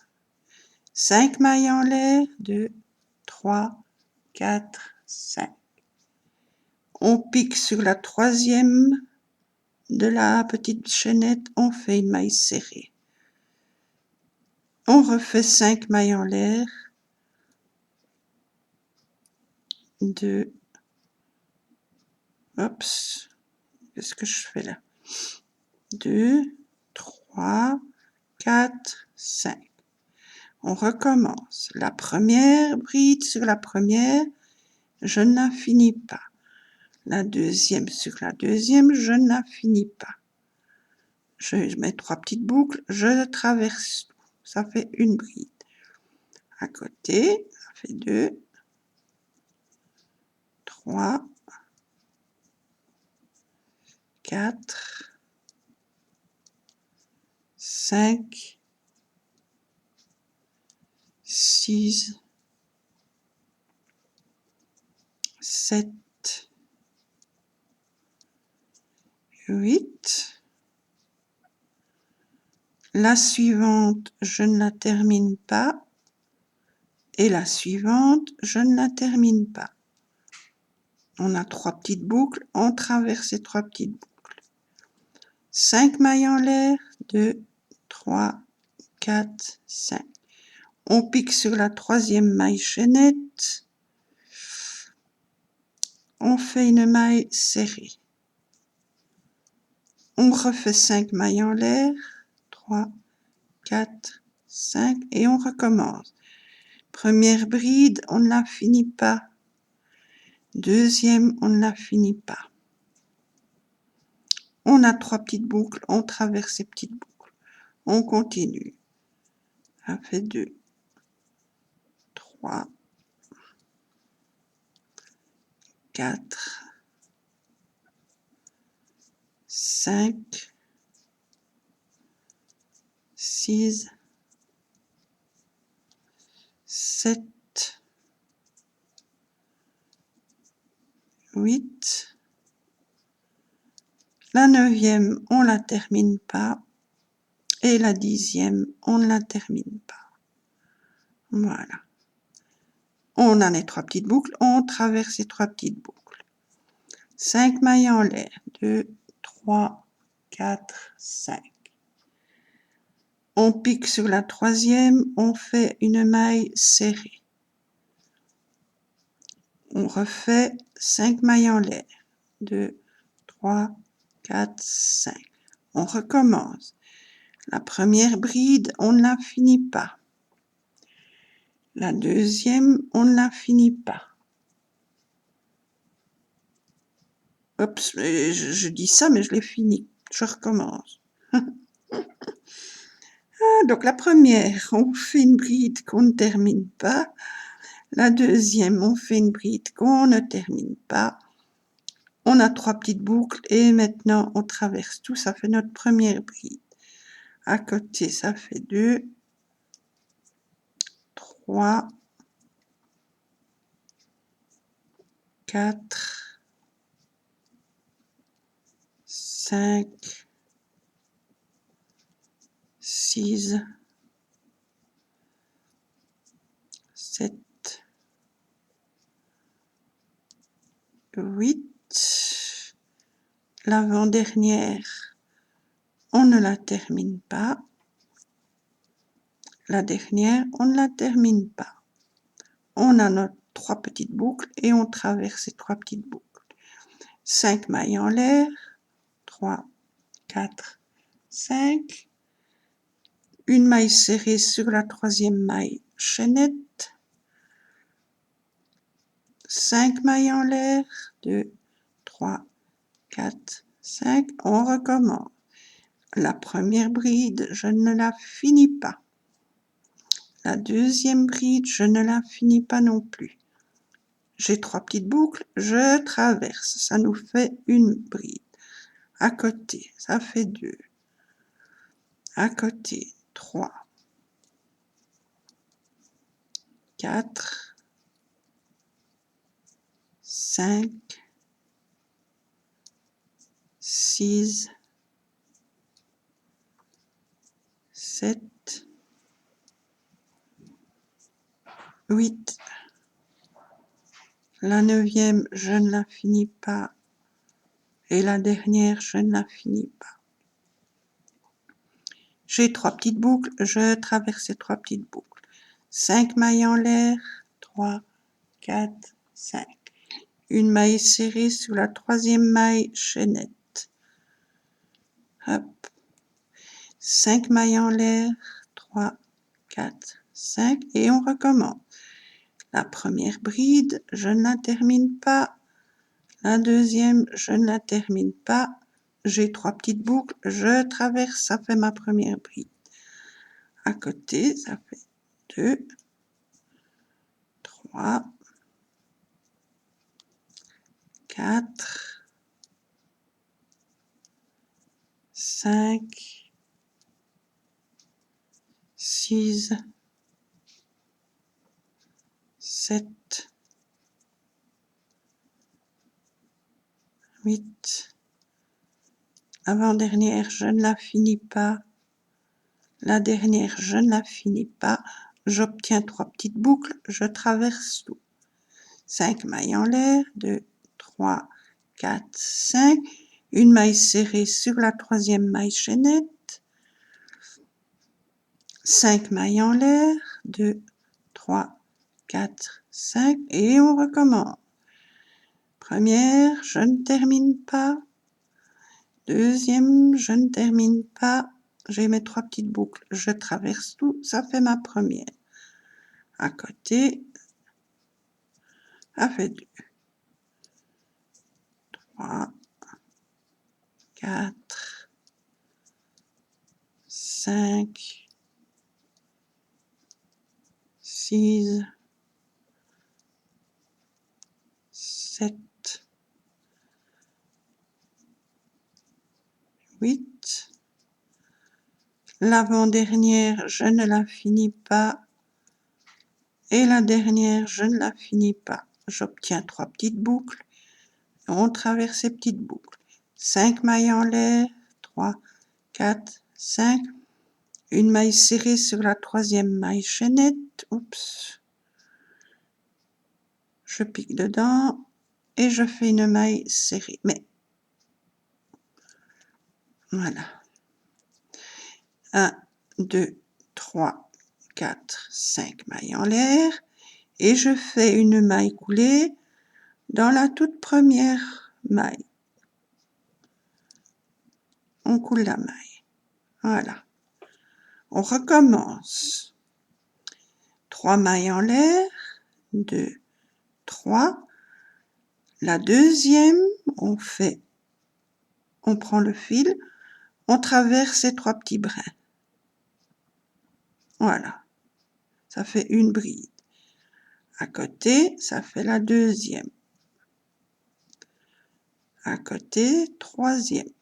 5 mailles en l'air, 2, 3, 4, 5. On pique sur la troisième de la petite chaînette, on fait une maille serrée. On refait 5 mailles en l'air, 2, oups, qu'est-ce que je fais là? 2, 3, 4, 5. On recommence. La première bride sur la première, je ne la finis pas. La deuxième sur la deuxième, je ne la finis pas. Je mets 3 petites boucles, je traverse tout. Ça fait une bride. À côté, ça fait 2, 3, 4, 5, 6, 7, 8. La suivante, je ne la termine pas. Et la suivante, je ne la termine pas. On a 3 petites boucles, on traverse ces 3 petites boucles. 5 mailles en l'air, 2, 3, 4, 5. On pique sur la troisième maille chaînette. On fait une maille serrée. On refait 5 mailles en l'air, 3, 4, 5 et on recommence. Première bride, on ne la finit pas. Deuxième, on ne la finit pas. On a 3 petites boucles, on traverse ces petites boucles. On continue. Ça fait 2, 3, 4, 5, 6, 7, 8. La neuvième, on ne la termine pas. Et la 10e, on ne la termine pas. Voilà. On a les 3 petites boucles, on traverse ces 3 petites boucles. 5 mailles en l'air, 2, 3, 4, 5. On pique sur la troisième, on fait une maille serrée. On refait 5 mailles en l'air, 2, 3, 4, 5. On recommence. La première bride, on ne la finit pas. La deuxième, on ne la finit pas. Oups, je dis ça, mais je l'ai fini. Je recommence. Donc la première, on fait une bride qu'on ne termine pas. La deuxième, on fait une bride qu'on ne termine pas. On a 3 petites boucles et maintenant on traverse tout. Ça fait notre première bride. À côté, ça fait 2, 3, 4, 5, 6, 7, 8. L'avant-dernière, on ne la termine pas. La dernière, on ne la termine pas. On a nos 3 petites boucles et on traverse ces 3 petites boucles. 5 mailles en l'air, 3, 4, 5. Une maille serrée sur la troisième maille chaînette, 5 mailles en l'air, 2, 3, 4, 5, on recommence. La première bride, je ne la finis pas. La deuxième bride, je ne la finis pas non plus. J'ai 3 petites boucles, je traverse, ça nous fait une bride. À côté, ça fait 2. À côté, 3, 4, 5, 6, 7, 8. La 9e, je ne la finis pas. Et la dernière, je ne la finis pas. J'ai 3 petites boucles, je traverse ces 3 petites boucles. 5 mailles en l'air, 3, 4, 5. Une maille serrée sur la 3e maille chaînette. Hop. 5 mailles en l'air, 3, 4, 5 et on recommence. La première bride, je ne la termine pas. La deuxième, je ne la termine pas. J'ai 3 petites boucles, je traverse, ça fait ma première bride. À côté, ça fait 2, 3, 4, 5, 6, 7, 8. Avant-dernière, je ne la finis pas. La dernière, je ne la finis pas. J'obtiens 3 petites boucles, je traverse tout. 5 mailles en l'air, 2, 3, 4, 5. Une maille serrée sur la 3e maille chaînette. 5 mailles en l'air, 2, 3, 4, 5 et on recommence. Première, je ne termine pas. Deuxième, je ne termine pas. J'ai mes 3 petites boucles, je traverse tout, ça fait ma première. À côté, ça fait 2, 3, 4, 5, 6, 7, 8. L'avant-dernière, je ne la finis pas. Et la dernière, je ne la finis pas. J'obtiens 3 petites boucles. On traverse ces petites boucles. 5 mailles en l'air, 3, 4, 5. Une maille serrée sur la 3e maille chaînette. Oups. Je pique dedans et je fais une maille serrée. Mais voilà. 1, 2, 3, 4, 5 mailles en l'air. Et je fais une maille coulée dans la toute première maille. On coule la maille. Voilà. On recommence. 3 mailles en l'air. 2, 3. La deuxième, on prend le fil, on traverse ces 3 petits brins. Voilà. Ça fait une bride. À côté, ça fait la deuxième. À côté, 3e.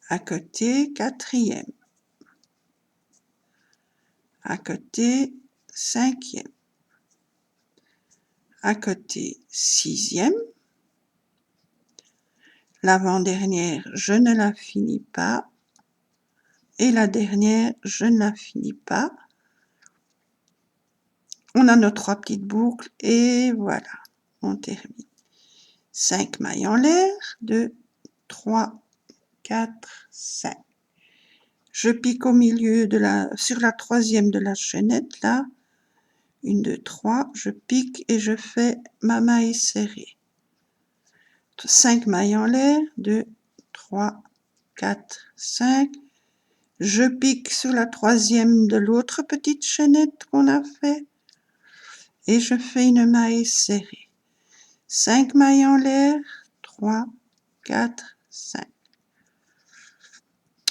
À côté, 4e. À côté, 5e. À côté, 6e. L'avant-dernière, je ne la finis pas. Et la dernière, je ne la finis pas. On a nos 3 petites boucles et voilà, on termine. 5 mailles en l'air, 2, 3, 4, 5. Je pique au milieu sur la 3e de la chaînette, là. 1, 2, 3, je pique et je fais ma maille serrée. 5 mailles en l'air, 2, 3, 4, 5. Je pique sur la troisième de l'autre petite chaînette qu'on a fait et je fais une maille serrée. 5 mailles en l'air, 3, 4, 5.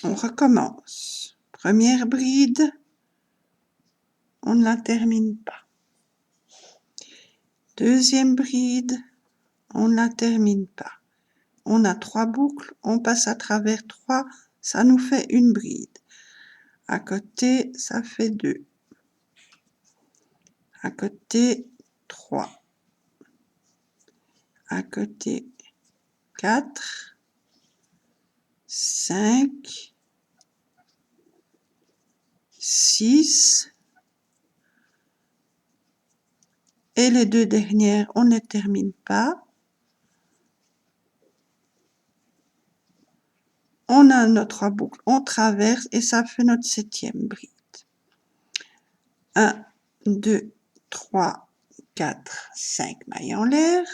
On recommence. Première bride, on ne la termine pas. Deuxième bride, on ne la termine pas. On a 3 boucles, on passe à travers 3, ça nous fait une bride. À côté, ça fait 2. À côté, 3. À côté, 4, 5, 6. Et les 2 dernières, on ne les termine pas. On a notre 3 boucles, on traverse et ça fait notre 7e bride. 1, 2, 3, 4, 5 mailles en l'air.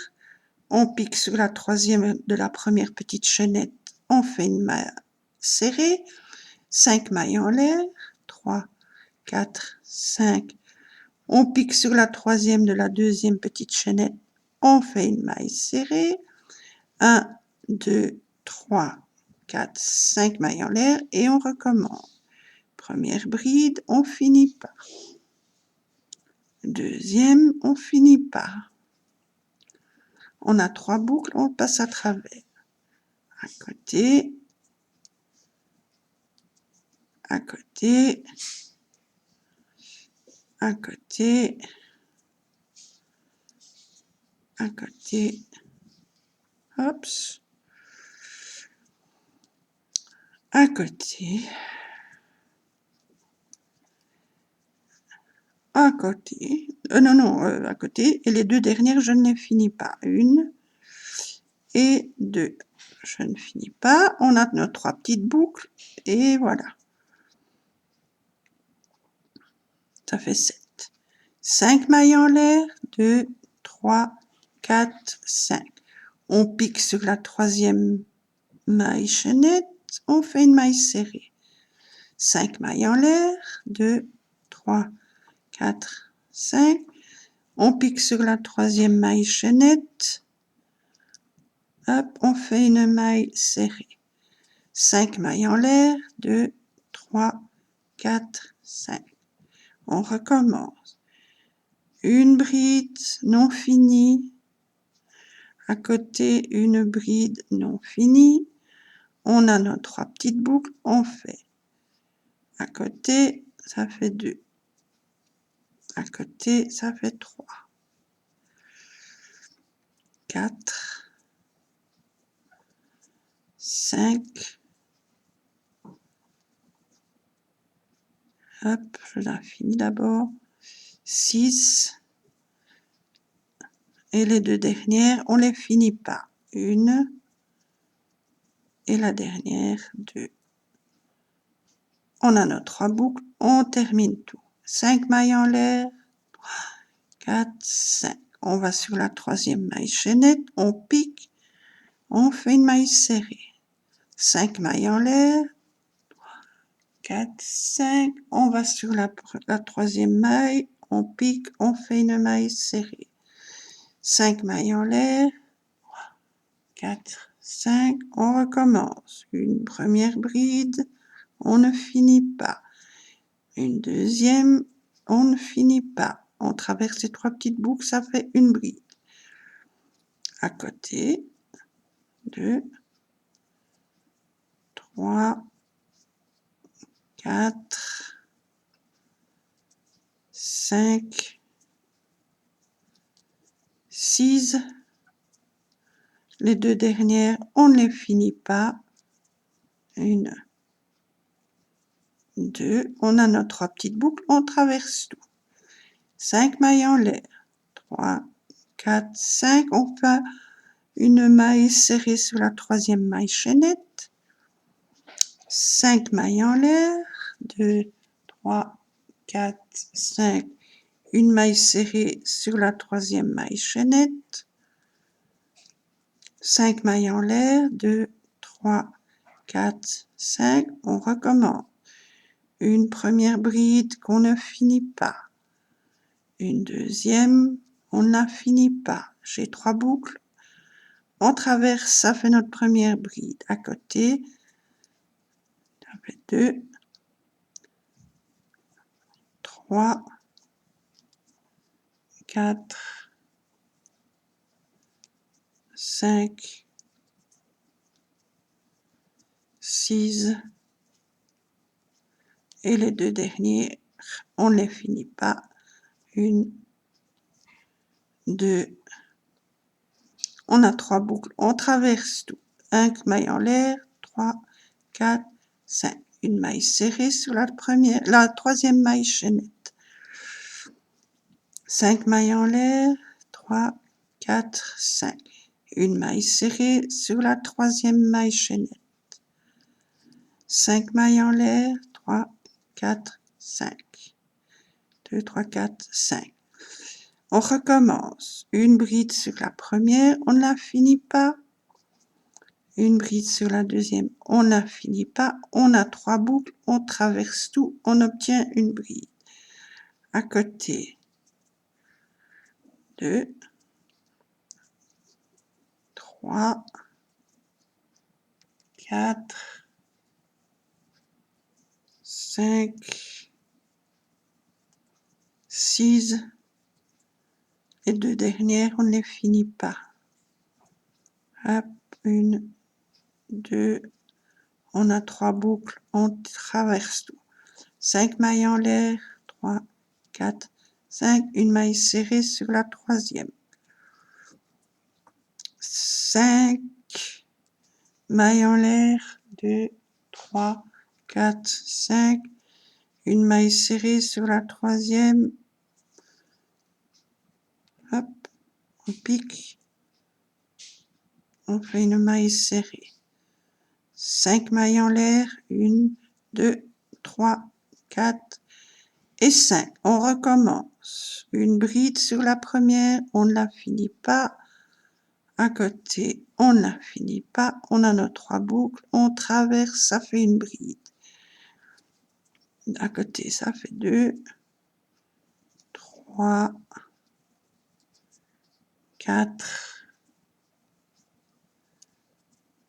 On pique sur la troisième de la première petite chaînette, on fait une maille serrée. 5 mailles en l'air, 3, 4, 5. On pique sur la troisième de la deuxième petite chaînette, on fait une maille serrée. 1, 2, 3, 4, 5 mailles en l'air et on recommence. Première bride, on finit pas. Deuxième, on finit pas. On a 3 boucles, on passe à travers. À côté, à côté, à côté, à côté. Hop. À côté. À côté. Non, à côté. Et les 2 dernières, je ne les finis pas. 1 et 2. Je ne finis pas. On a nos 3 petites boucles. Et voilà. Ça fait 7. 5 mailles en l'air. 2, 3, 4, 5. On pique sur la troisième maille chaînette. On fait une maille serrée. 5 mailles en l'air. 2, 3, 4, 5. On pique sur la troisième maille chaînette. Hop, on fait une maille serrée. 5 mailles en l'air. 2, 3, 4, 5. On recommence. Une bride non finie. À côté, une bride non finie. On a nos 3 petites boucles. On fait. À côté, ça fait 2. À côté, ça fait 3. 4, 5. Hop, je la finis d'abord. 6. Et les 2 dernières, on les finit pas. 1 et la dernière, 2. On a nos 3 boucles, on termine tout. 5 mailles en l'air, 4, 5. On va sur la troisième maille chaînette, on pique, on fait une maille serrée. 5 mailles en l'air, 4, 5. On va sur la troisième maille, on pique, on fait une maille serrée. 5 mailles en l'air, 4, 5, on recommence. Une première bride, on ne finit pas. Une deuxième, on ne finit pas. On traverse ces 3 petites boucles, ça fait une bride. À côté, 2, 3, 4, 5, 6. Les 2 dernières, on ne les finit pas. 1, 2. On a nos 3 petites boucles, on traverse tout. 5 mailles en l'air. 3, 4, 5. On fait une maille serrée sur la troisième maille chaînette. 5 mailles en l'air. 2, 3, 4, 5. Une maille serrée sur la troisième maille chaînette. 5 mailles en l'air. 2, 3, 4, 5. On recommence. une première bride qu'on ne finit pas, une deuxième, on ne la finit pas. J'ai 3 boucles, on traverse, ça fait notre première bride. À côté, ça fait 2, 3, 4, 5, 6, et les 2 derniers, on ne les finit pas. 1, 2, on a 3 boucles, on traverse tout. 1 maille en l'air, 3, 4, 5. Une maille serrée sur la troisième maille chaînette. 5 mailles en l'air, 3, 4, 5. Une maille serrée sur la troisième maille chaînette. 5 mailles en l'air, 3, 4, 5. 2, 3, 4, 5. On recommence. Une bride sur la première, on ne la finit pas. Une bride sur la deuxième, on ne la finit pas. On a 3 boucles, on traverse tout, on obtient une bride. À côté, 2, 3, 4, 5, 6, les 2 dernières, on ne les finit pas. Hop, 1, 2, on a 3 boucles, on traverse tout. 5 mailles en l'air, 3, 4, 5, une maille serrée sur la troisième. 5 mailles en l'air, 2, 3, 4, 5, une maille serrée sur la troisième. Hop, on pique, on fait une maille serrée. 5 mailles en l'air, 1, 2, 3, 4 et 5. On recommence. Une bride sur la première, on ne la finit pas. À côté, on ne la finit pas. On a nos 3 boucles, on traverse, ça fait une bride. À côté, ça fait 2, 3, 4,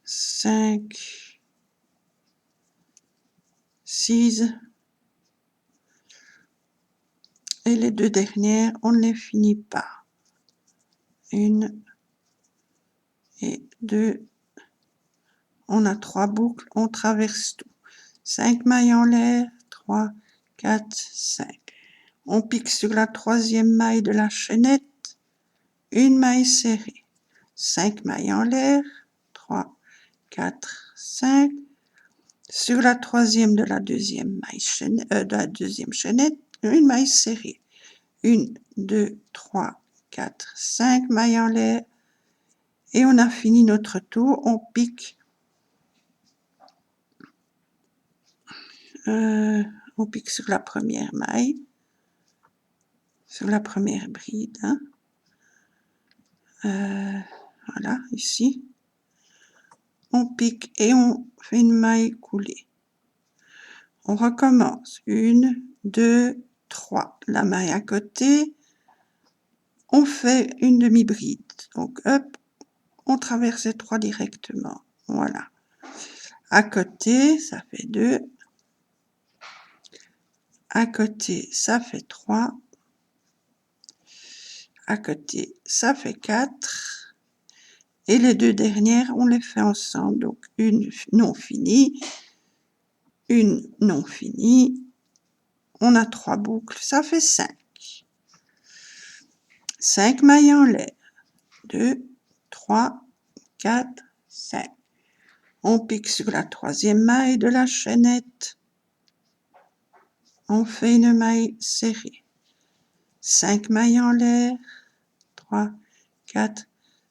5, 6, et les 2 dernières, on ne les finit pas. 1 et 2, on a 3 boucles, on traverse tout. 5 mailles en l'air, 3, 4, 5. On pique sur la troisième maille de la chaînette, une maille serrée. 5 mailles en l'air, 3, 4, 5. Sur la troisième de la deuxième maille chaînette, une maille serrée. 1, 2, 3, 4, 5 mailles en l'air. Et on a fini notre tour, on pique. On pique sur la première maille, sur la première bride. Voilà, ici. On pique et on fait une maille coulée. On recommence. 1, 2, 3. La maille à côté. On fait une demi-bride. Donc, hop, on traverse les 3 directement. Voilà. À côté, ça fait 2. À côté, ça fait 3. À côté, ça fait 4. Et les 2 dernières, on les fait ensemble. Donc, une non finie, une non finie. On a 3 boucles, ça fait 5. 5 mailles en l'air. 2, 3, 4, 5. On pique sur la troisième maille de la chaînette. On fait une maille serrée. 5 mailles en l'air. 3, 4,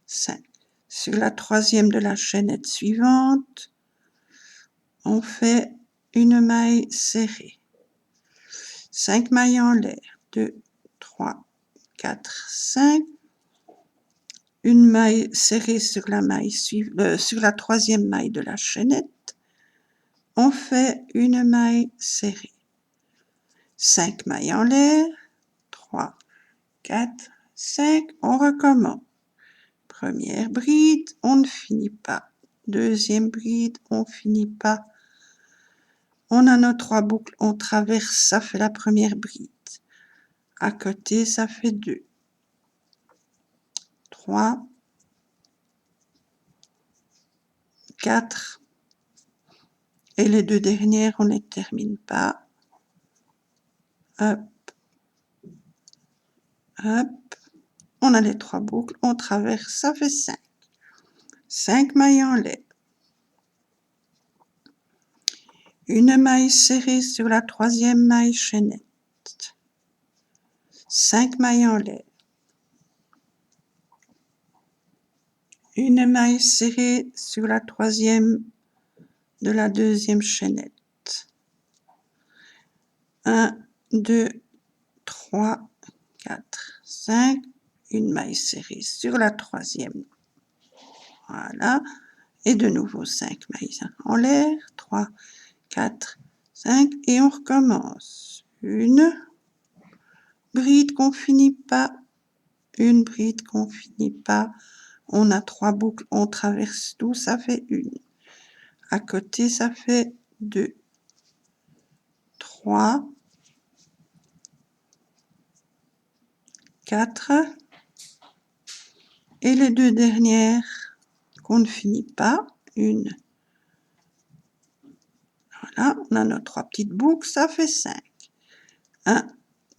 5. Sur la troisième de la chaînette suivante, on fait une maille serrée. 5 mailles en l'air. 2, 3, 4, 5. Une maille serrée sur la troisième maille de la chaînette. On fait une maille serrée. 5 mailles en l'air, 3, 4, 5, on recommence. Première bride, on ne finit pas. Deuxième bride, on finit pas. On a nos 3 boucles, on traverse, ça fait la première bride. À côté, ça fait 2, 3, 4. Et les 2 dernières, on ne les termine pas. Hop, hop. On a les 3 boucles, on traverse, ça fait 5. 5 mailles en l'air. Une maille serrée sur la 3e maille chaînette. 5 mailles en l'air. Une maille serrée sur la 3e de la 2e chaînette. 1, 2, 3, 4, 5. Une maille serrée sur la 3e. Voilà. Et de nouveau 5 mailles en l'air. 3, 4, 5. Et on recommence. Une bride qu'on finit pas. Une bride qu'on finit pas. On a 3 boucles, on traverse tout, ça fait 1. À côté, ça fait 2, 3, 4. Et les 2 dernières qu'on ne finit pas. 1. Voilà, on a nos 3 petites boucles, ça fait 5. 1,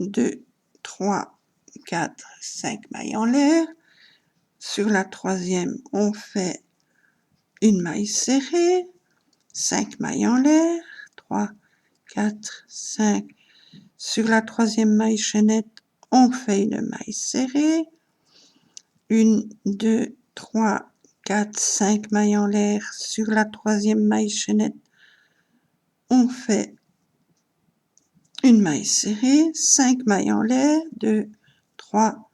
2, 3, 4, 5 mailles en l'air. Sur la 3e, on fait une maille serrée. 5 mailles en l'air. 3, 4, 5. Sur la 3e maille chaînette, on fait une maille serrée. 1, 2, 3, 4, 5 mailles en l'air. Sur la 3e maille chaînette, on fait une maille serrée. 5 mailles en l'air. 2, 3,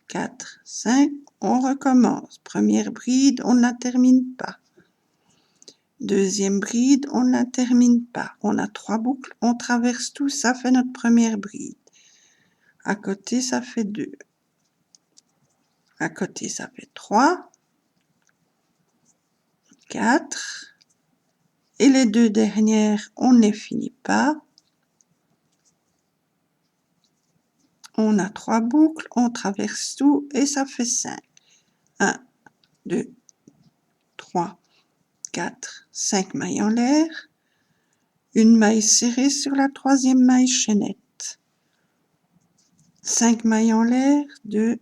4, 5. On recommence. Première bride, on ne la termine pas. Deuxième bride, on ne la termine pas. On a 3 boucles, on traverse tout, ça fait notre première bride. À côté, ça fait 2. À côté, ça fait 3, 4. Et les 2 dernières, on ne les finit pas. On a 3 boucles, on traverse tout et ça fait 5. 1, 2, 3, 4, 5 mailles en l'air. Une maille serrée sur la 3e maille chaînette. 5 mailles en l'air. 2,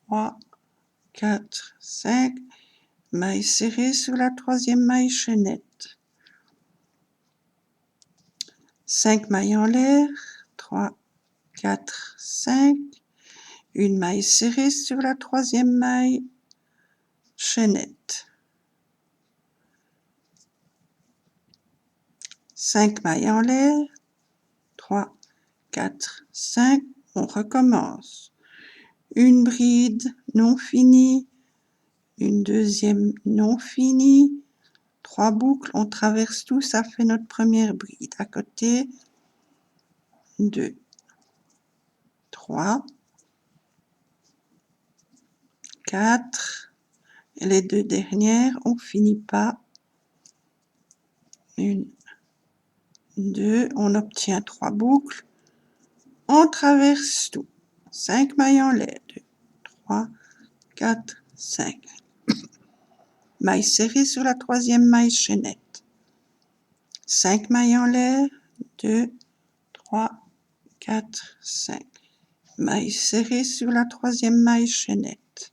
3, 4, 5. Maille serrée sur la 3e maille chaînette. 5 mailles en l'air. 3, 4, 5. Une maille serrée sur la 3e maille chaînette. 5 mailles en l'air. 3, 4, 5. On recommence. Une bride non finie. Une deuxième non finie. 3 boucles, on traverse tout, ça fait notre première bride. À côté, 2, 3, 4. Et les 2 dernières, on finit pas. 1, 2, on obtient 3 boucles. On traverse tout. 5 mailles en l'air. 2, 3, 4, 5. Maille serrée sur la 3e maille chaînette. 5 mailles en l'air. 2, 3, 4, 5. Maille serrée sur la 3e maille chaînette.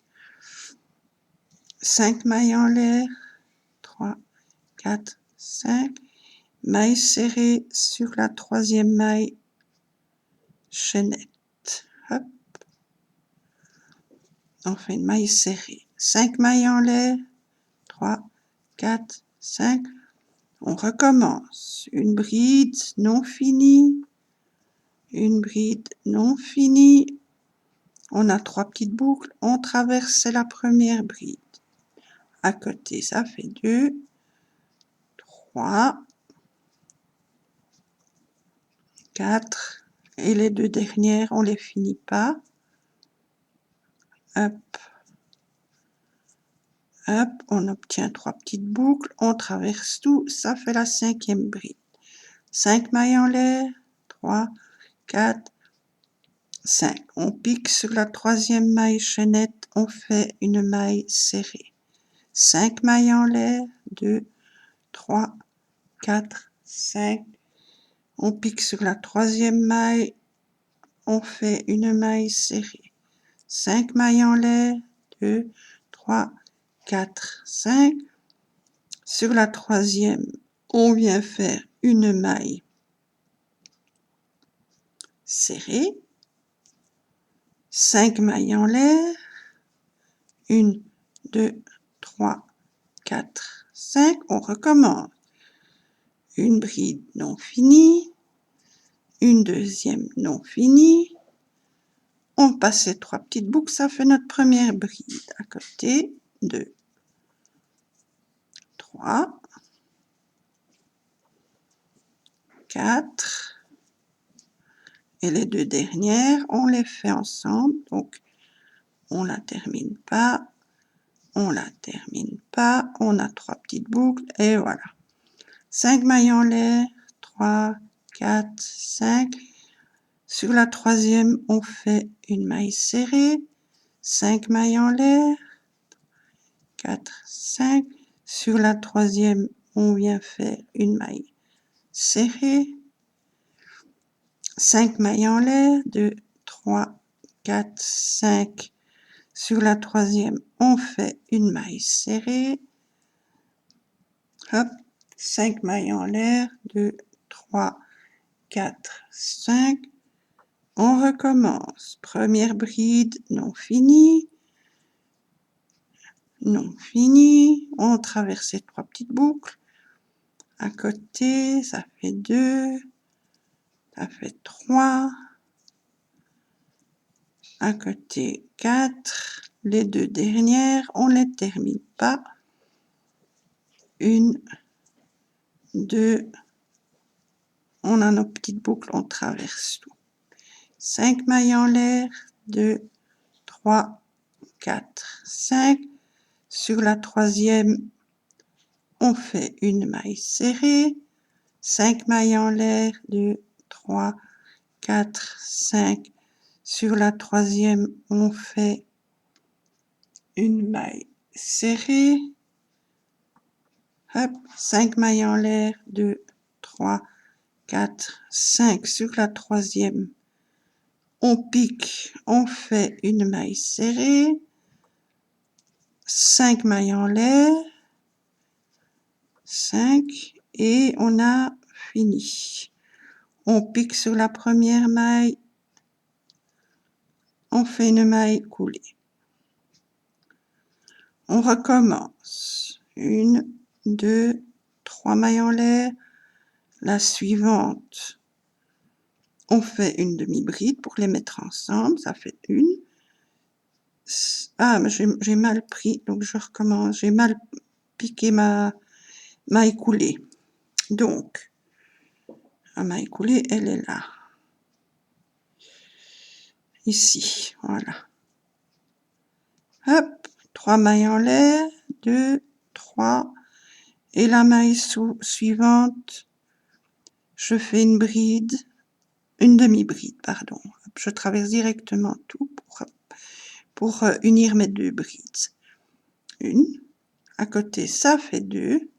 5 mailles en l'air. 3, 4, 5. Maille serrée sur la 3e maille chaînette. Hop. On fait une maille serrée. 5 mailles en l'air. 3, 4, 5. On recommence. Une bride non finie. Une bride non finie. On a 3 petites boucles. On traverse la première bride. À côté, ça fait 2, 3, 4, et les 2 dernières, on les finit pas. Hop, hop, on obtient 3 petites boucles, on traverse tout, ça fait la 5e bride. 5 mailles en l'air, 3, 4, 5. On pique sur la 3e maille chaînette, on fait une maille serrée. 5 mailles en l'air, 2, 3, 4, 5. On pique sur la 3e maille, on fait une maille serrée. 5 mailles en l'air, 2, 3, 4, 5. Sur la 3e, on vient faire une maille serrée. 5 mailles en l'air, 1, 2, 3, 4, 5. On recommence. Une bride non finie, une deuxième non finie. On passe ces 3 petites boucles, ça fait notre première bride. À côté, 2, 3, 4. Et les 2 dernières, on les fait ensemble. Donc, on la termine pas, on la termine pas. On a 3 petites boucles et voilà. 5 mailles en l'air, 3, 4, 5. Sur la 3e, on fait une maille serrée. 5 mailles en l'air, 4, 5. Sur la 3e, on vient faire une maille serrée. 5 mailles en l'air, 2, 3, 4, 5. Sur la 3e, on fait une maille serrée. Hop, 5 mailles en l'air, 2, 3, 4, 5. On recommence. Première bride non finie. Non finie. On traverse ces 3 petites boucles. À côté, ça fait 2. Ça fait 3. À côté, 4. Les 2 dernières, on ne les termine pas. 1, 2. On a nos petites boucles, on traverse tout. 5 mailles en l'air, 2, 3, 4, 5. Sur la 3e, on fait une maille serrée. 5 mailles en l'air, 2, 3, 4, 5. Sur la 3e, on fait une maille serrée. Hop, 5 mailles en l'air, 2, 3, 4, 5. Sur la 3e, on pique, on fait une maille serrée. 5 mailles en l'air, 5, et on a fini. On pique sur la première maille, on fait une maille coulée. On recommence. 1, 2, 3 mailles en l'air. La suivante, on fait une demi-bride pour les mettre ensemble. Ça fait 1. Ah, mais j'ai mal pris, donc je recommence. J'ai mal piqué ma maille coulée. Donc, la maille coulée, elle est là. Ici, voilà. Hop, 3 mailles en l'air, 2, 3. Et la maille suivante, je fais une bride, une demi-bride, pardon. Je traverse directement tout pour unir mes 2 brides. 1, à côté, ça fait 2.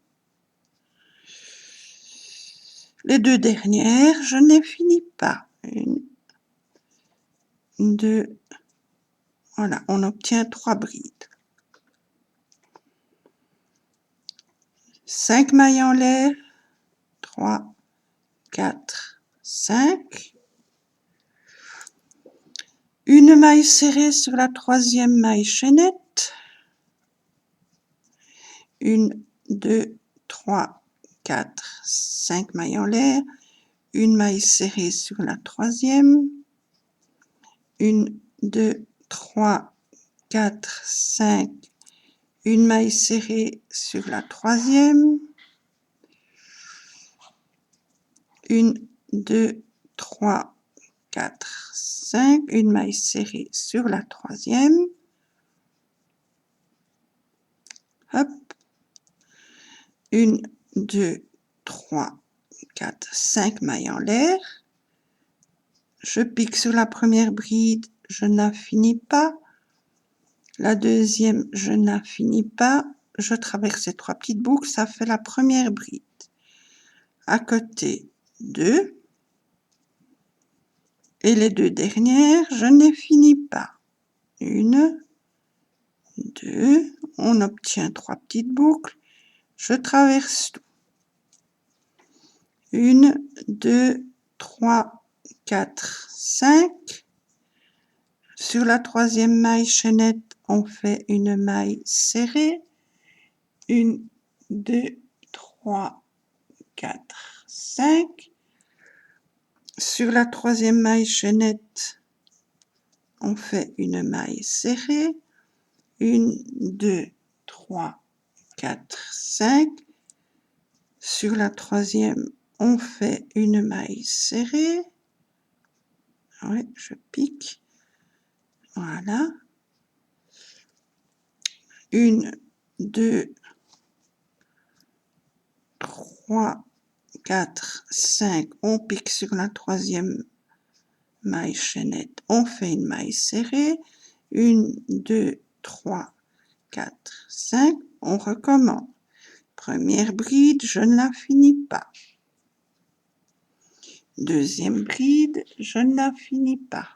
Les 2 dernières, je n'ai fini pas. 1, 2, voilà, on obtient 3 brides. 5 mailles en l'air, 3, 4, 5. Une maille serrée sur la 3e maille chaînette. 1, 2, 3, 4, 5 mailles en l'air. Une maille serrée sur la 3e. 1, 2, 3, 4, 5. Une maille serrée sur la 3e. 1, 2, 3, 4, 5, une maille serrée sur la troisième, hop, 1, 2, 3, 4, 5 mailles en l'air, je pique sur la première bride, je n'affinis pas, la deuxième, je n'affinis pas, je traverse ces 3 petites boucles, ça fait la première bride. À côté, 2, et les 2 dernières, je ne finis pas. 1, 2, on obtient 3 petites boucles, je traverse tout. 1, 2, 3, 4, 5. Sur la troisième maille chaînette, on fait une maille serrée. 1, 2, 3, 4, 5. Sur la troisième maille chaînette, on fait une maille serrée. 1, 2, 3, 4, 5. Sur la troisième, on fait une maille serrée. Oui, je pique. Voilà. 1, 2, 3, 4, 5. On pique sur la troisième maille chaînette. On fait une maille serrée. 1, 2, 3, 4, 5. On recommence. Première bride, je ne la finis pas. Deuxième bride, je ne la finis pas.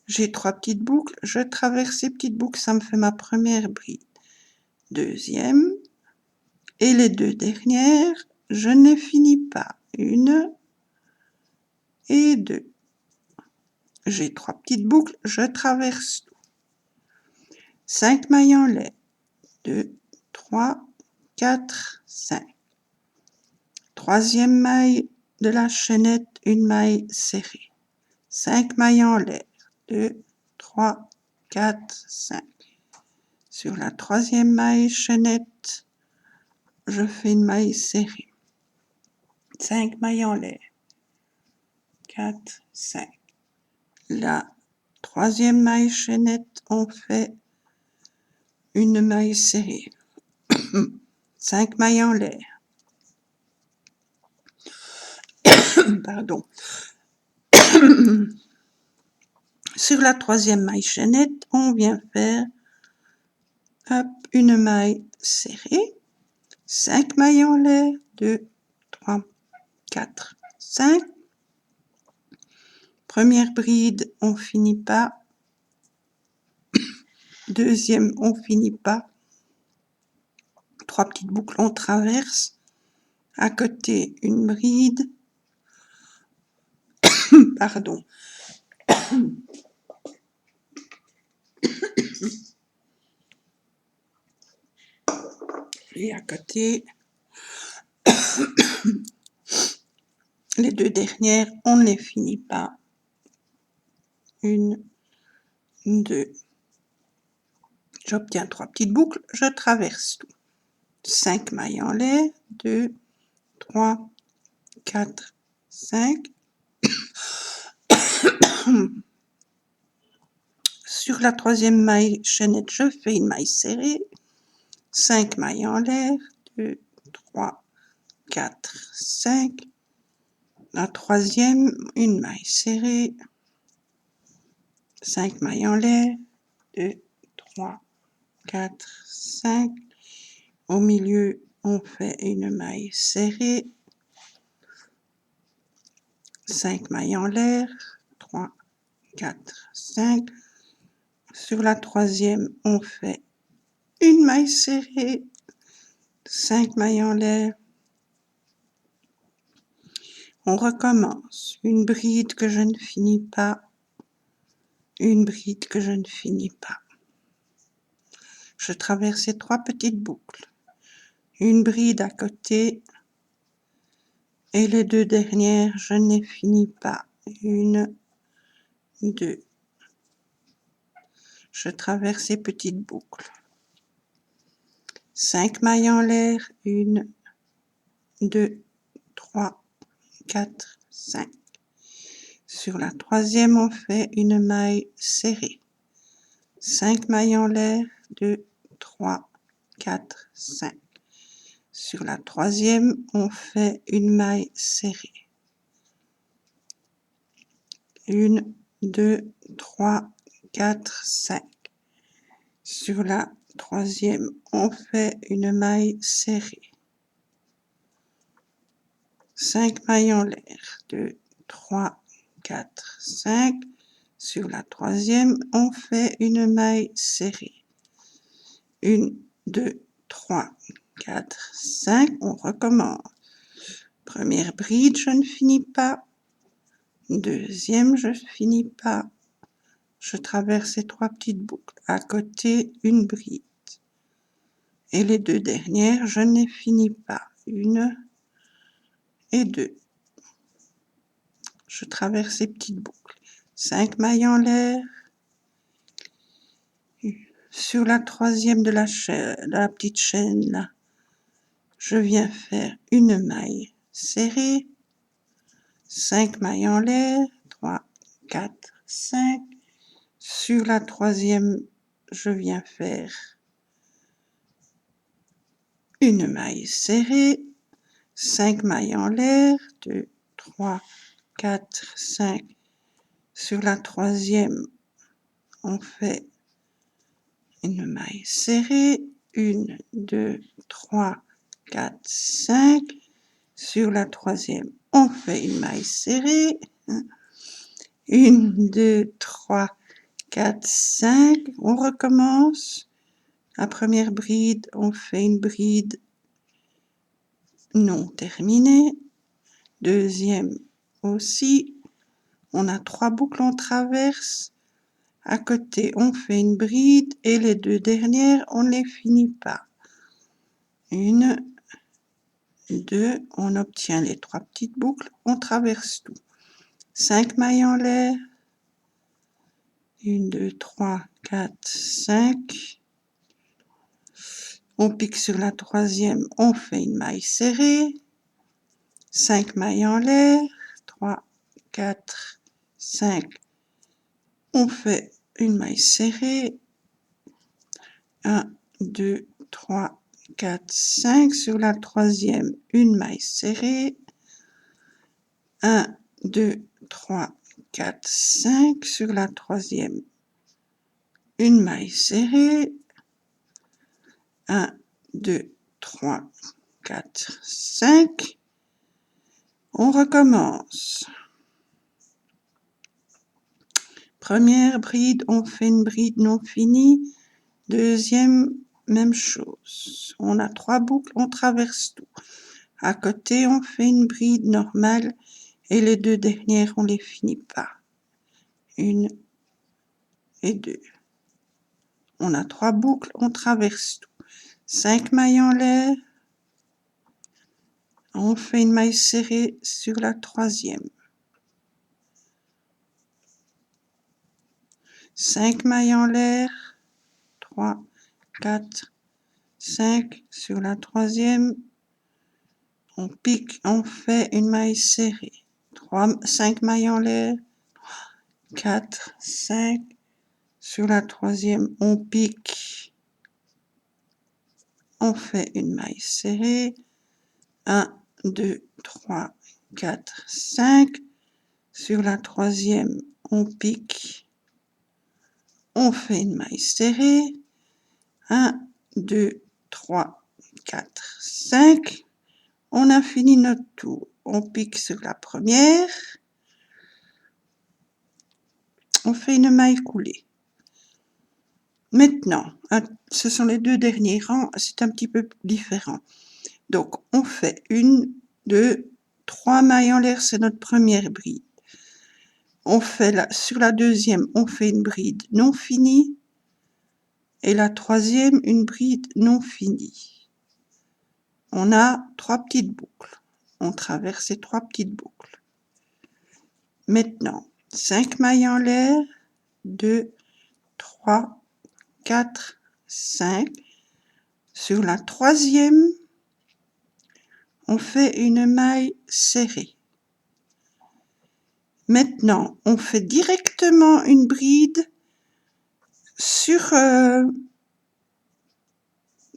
J'ai 3 petites boucles, je traverse ces petites boucles, ça me fait ma première bride. Deuxième, et les 2 dernières, je ne finis pas. 1 et 2. J'ai 3 petites boucles, je traverse tout. 5 mailles en l'air. 2, 3, 4, 5. Troisième maille de la chaînette, une maille serrée. 5 mailles en l'air. 2, 3, 4, 5. Sur la troisième maille chaînette, je fais une maille serrée. 5 mailles en l'air. 4, 5. La troisième maille chaînette, on fait une maille serrée. 5 mailles en l'air. Pardon. Sur la troisième maille chaînette, on vient faire hop, une maille serrée. 5 mailles en l'air. 2, 3, 4, 5. Première bride, on finit pas. Deuxième, on finit pas. 3 petites boucles, on traverse. À côté, une bride. Pardon. Et à côté, les 2 dernières, on ne les finit pas. 1, 2. J'obtiens 3 petites boucles, je traverse tout. 5 mailles en l'air, 2, 3, 4, 5. Sur la troisième maille chaînette, je fais une maille serrée. 5 mailles en l'air, 2, 3, 4, 5. La troisième, une maille serrée. 5 mailles en l'air, 2, 3, 4, 5. Au milieu, on fait une maille serrée. 5 mailles en l'air, 3, 4, 5. Sur la troisième, on fait une maille serrée, 5 mailles en l'air. On recommence. Une bride que je ne finis pas, une bride que je ne finis pas. Je traverse ces 3 petites boucles. Une bride à côté et les 2 dernières, je ne les finis pas. 1, 2. Je traverse ces petites boucles. 5 mailles en l'air, 1, 2, 3, 4, 5. Sur la troisième, on fait une maille serrée. 5 mailles en l'air, 2, 3, 4, 5. Sur la troisième, on fait une maille serrée. 1, 2, 3, 4, 5. Sur la troisième, on fait une maille serrée. 5 mailles en l'air, 2, 3, 4, 5. Sur la troisième, on fait une maille serrée. 1, 2, 3, 4, 5. On recommence. Première bride, je ne finis pas. Deuxième, je ne finis pas. Je traverse ces 3 petites boucles. À côté, une bride. Et les 2 dernières, je ne les finis pas. 1 et 2. Je traverse ces petites boucles. 5 mailles en l'air. Sur la troisième de la petite chaîne, là, je viens faire une maille serrée. 5 mailles en l'air. 3, 4, 5. Sur la troisième, je viens faire une maille serrée. 5 mailles en l'air. 2, 3, 4, 5. Sur la troisième, on fait une maille serrée. 1, 2, 3, 4, 5. Sur la troisième, on fait une maille serrée. 1, 2, 3, 4, 5. On recommence. La première bride, on fait une bride non terminée. Deuxième aussi. On a 3 boucles en traverse. À côté, on fait une bride et les 2 dernières, on ne les finit pas. 1, 2, on obtient les 3 petites boucles, on traverse tout. 5 mailles en l'air. 1, 2, 3, 4, 5. On pique sur la troisième, on fait une maille serrée. 5 mailles en l'air. 3, 4, 5. On fait une maille serrée. 1, 2, 3, 4, 5. Sur la troisième, une maille serrée. 1, 2, 3, 4, 5. Sur la troisième, une maille serrée. 1, 2, 3, 4, 5. On recommence. Première bride, on fait une bride non finie. Deuxième, même chose. On a 3 boucles, on traverse tout. À côté, on fait une bride normale et les 2 dernières, on les finit pas. 1 et 2. On a 3 boucles, on traverse tout. 5 mailles en l'air. On fait une maille serrée sur la troisième. 5 mailles en l'air. 3, 4, 5. Sur la troisième, on pique, on fait une maille serrée. 5 mailles en l'air. 4, 5. Sur la troisième, on pique. On fait une maille serrée. 1, 2, 3, 4, 5. Sur la troisième, on pique. On fait une maille serrée. 1, 2, 3, 4, 5. On a fini notre tour. On pique sur la première. On fait une maille coulée. Maintenant, ce sont les 2 derniers rangs, c'est un petit peu différent. Donc, on fait 1, 2, 3 mailles en l'air, c'est notre première bride. On fait sur la deuxième, on fait une bride non finie. Et la troisième, une bride non finie. On a 3 petites boucles. On traverse ces 3 petites boucles. Maintenant, 5 mailles en l'air, 2, 3, 4, 5. Sur la troisième, on fait une maille serrée. Maintenant, on fait directement une bride sur,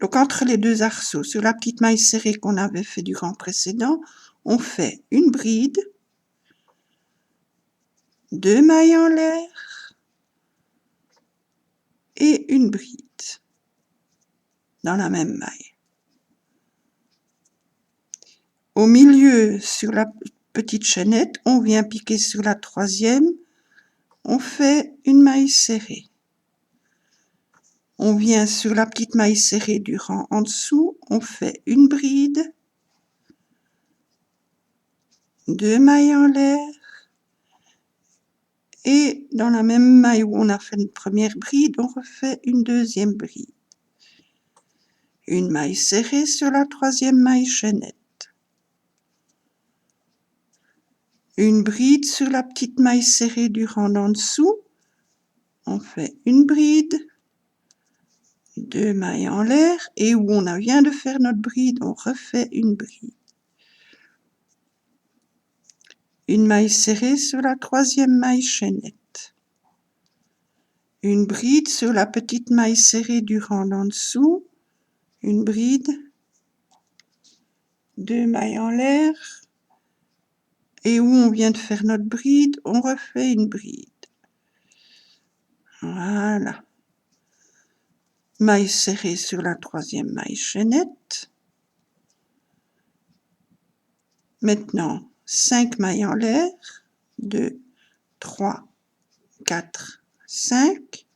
donc entre les deux arceaux, sur la petite maille serrée qu'on avait fait du rang précédent, on fait une bride, 2 mailles en l'air et une bride dans la même maille. Au milieu, sur la petite chaînette, on vient piquer sur la troisième, on fait une maille serrée. On vient sur la petite maille serrée du rang en dessous, on fait une bride, 2 mailles en l'air, et dans la même maille où on a fait une première bride, on refait une deuxième bride. Une maille serrée sur la troisième maille chaînette. Une bride sur la petite maille serrée du rang en dessous, on fait une bride, 2 mailles en l'air, et où on vient de faire notre bride, on refait une bride. Une maille serrée sur la troisième maille chaînette. Une bride sur la petite maille serrée du rang en dessous, une bride, 2 mailles en l'air, et où on vient de faire notre bride, on refait une bride. Voilà. Maille serrée sur la troisième maille chaînette. Maintenant, 5 mailles en l'air, 2, 3, 4, 5.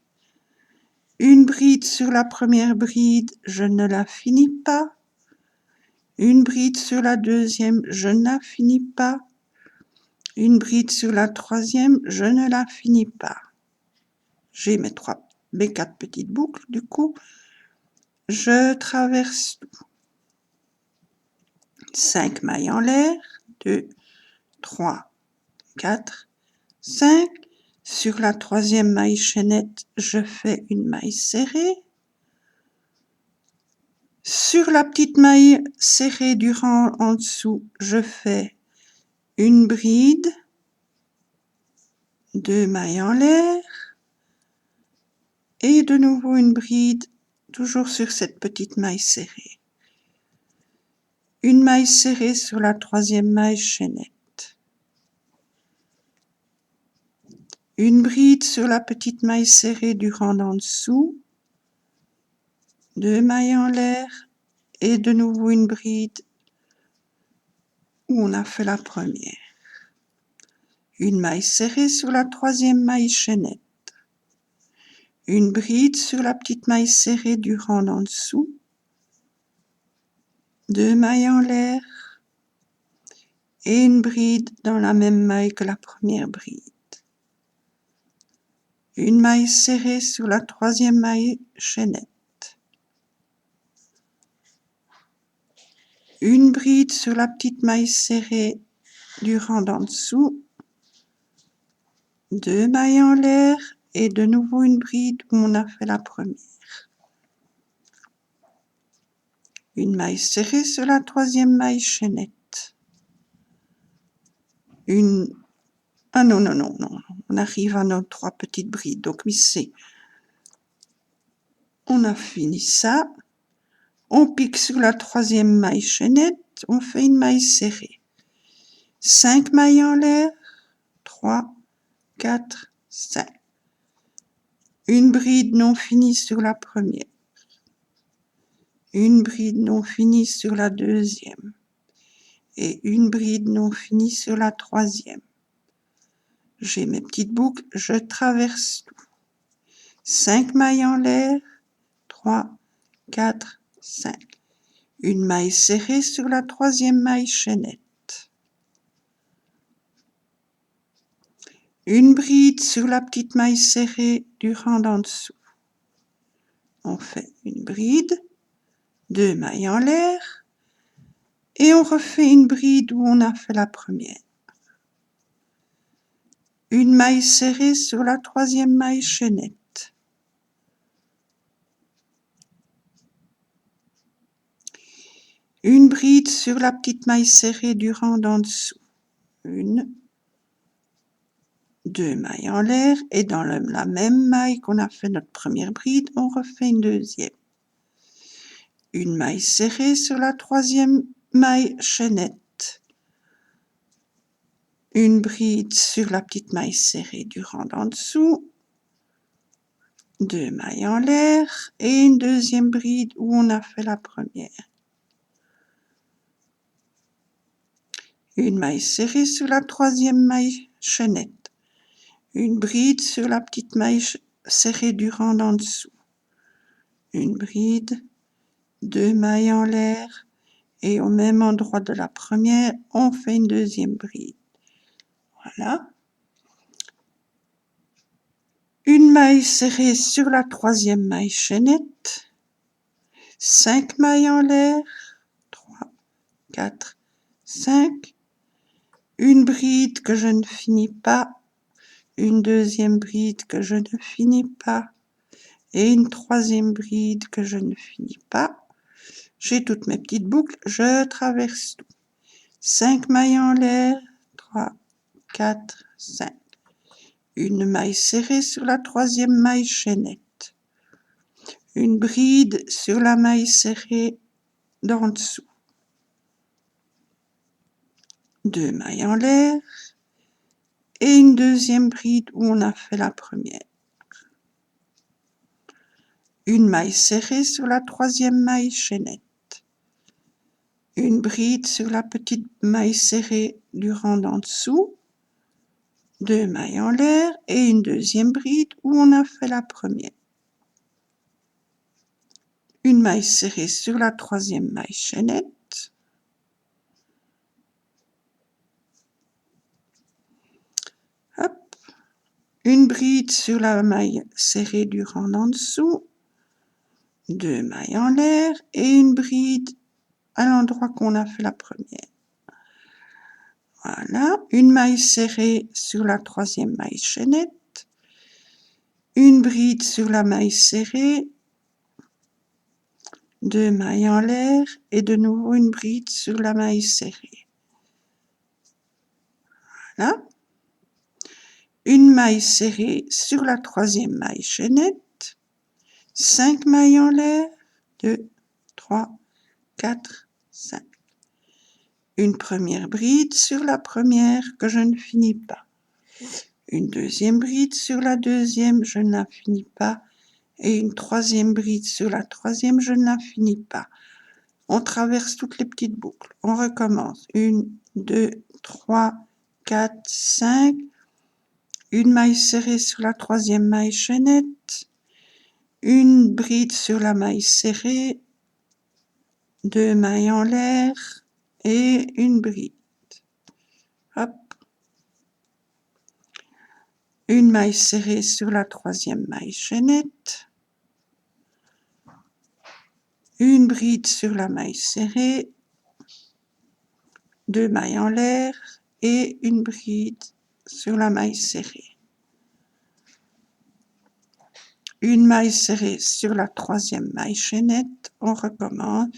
Une bride sur la première bride, je ne la finis pas. Une bride sur la deuxième, je ne la finis pas. Une bride sur la troisième, je ne la finis pas. J'ai mes 4 petites boucles, du coup, je traverse tout. 5 mailles en l'air, 2, 3, 4, 5. Sur la troisième maille chaînette, je fais une maille serrée. Sur la petite maille serrée du rang en dessous, je fais une bride, 2 mailles en l'air, et de nouveau une bride, toujours sur cette petite maille serrée. Une maille serrée sur la troisième maille chaînette. Une bride sur la petite maille serrée du rang en dessous, 2 mailles en l'air, et de nouveau une bride où on a fait la première. Une maille serrée sur la troisième maille chaînette. Une bride sur la petite maille serrée du rang en dessous, 2 mailles en l'air, et une bride dans la même maille que la première bride. Une maille serrée sur la troisième maille chaînette. Une bride sur la petite maille serrée du rang en dessous, 2 mailles en l'air, et de nouveau une bride où on a fait la première. Une maille serrée sur la troisième maille chaînette. Ah non, non, non, non, on arrive à nos 3 petites brides, donc ici, on a fini ça. On pique sur la troisième maille chaînette, on fait une maille serrée. 5 mailles en l'air, 3, 4, 5. Une bride non finie sur la première. Une bride non finie sur la deuxième. Et une bride non finie sur la troisième. J'ai mes petites boucles, je traverse tout. 5 mailles en l'air, 3, 4, 5. Une maille serrée sur la troisième maille chaînette. Une bride sur la petite maille serrée du rang en dessous. On fait une bride, 2 mailles en l'air, et on refait une bride où on a fait la première. Une maille serrée sur la troisième maille chaînette. Une bride sur la petite maille serrée du rang en dessous. Une, 2 mailles en l'air, et dans la même maille qu'on a fait notre première bride, on refait une deuxième. Une maille serrée sur la troisième maille chaînette. Une bride sur la petite maille serrée du rang d'en dessous. 2 mailles en l'air et une deuxième bride où on a fait la première. Une maille serrée sur la troisième maille chaînette. Une bride sur la petite maille serrée du rang d'en dessous. Une bride, 2 mailles en l'air et au même endroit de la première, on fait une deuxième bride. Voilà. Une maille serrée sur la troisième maille chaînette. 5 mailles en l'air. 3, 4, 5. Une bride que je ne finis pas. Une deuxième bride que je ne finis pas. Et une troisième bride que je ne finis pas. J'ai toutes mes petites boucles, je traverse tout. 5 mailles en l'air, 3, 4, 5. Une maille serrée sur la troisième maille chaînette. Une bride sur la maille serrée d'en dessous. 2 mailles en l'air et une deuxième bride où on a fait la première. Une maille serrée sur la troisième maille chaînette. Une bride sur la petite maille serrée du rang d'en dessous. 2 mailles en l'air et une deuxième bride où on a fait la première. Une maille serrée sur la troisième maille chaînette. Hop. Une bride sur la maille serrée du rang d'en dessous. 2 mailles en l'air et une bride à l'endroit qu'on a fait la première. Voilà, une maille serrée sur la troisième maille chaînette. Une bride sur la maille serrée. 2 mailles en l'air et de nouveau une bride sur la maille serrée. Voilà. Une maille serrée sur la troisième maille chaînette. 5 mailles en l'air. 2, 3, 4, 5. Une première bride sur la première que je ne finis pas. Une deuxième bride sur la deuxième, je ne la finis pas. Et une troisième bride sur la troisième, je ne la finis pas. On traverse toutes les petites boucles. On recommence. 1, 2, 3, 4, 5. Une maille serrée sur la troisième maille chaînette. Une bride sur la maille serrée. 2 mailles en l'air et une bride. Hop. Une maille serrée sur la troisième maille chaînette. Une bride sur la maille serrée. 2 mailles en l'air et une bride sur la maille serrée. Une maille serrée sur la troisième maille chaînette. On recommence.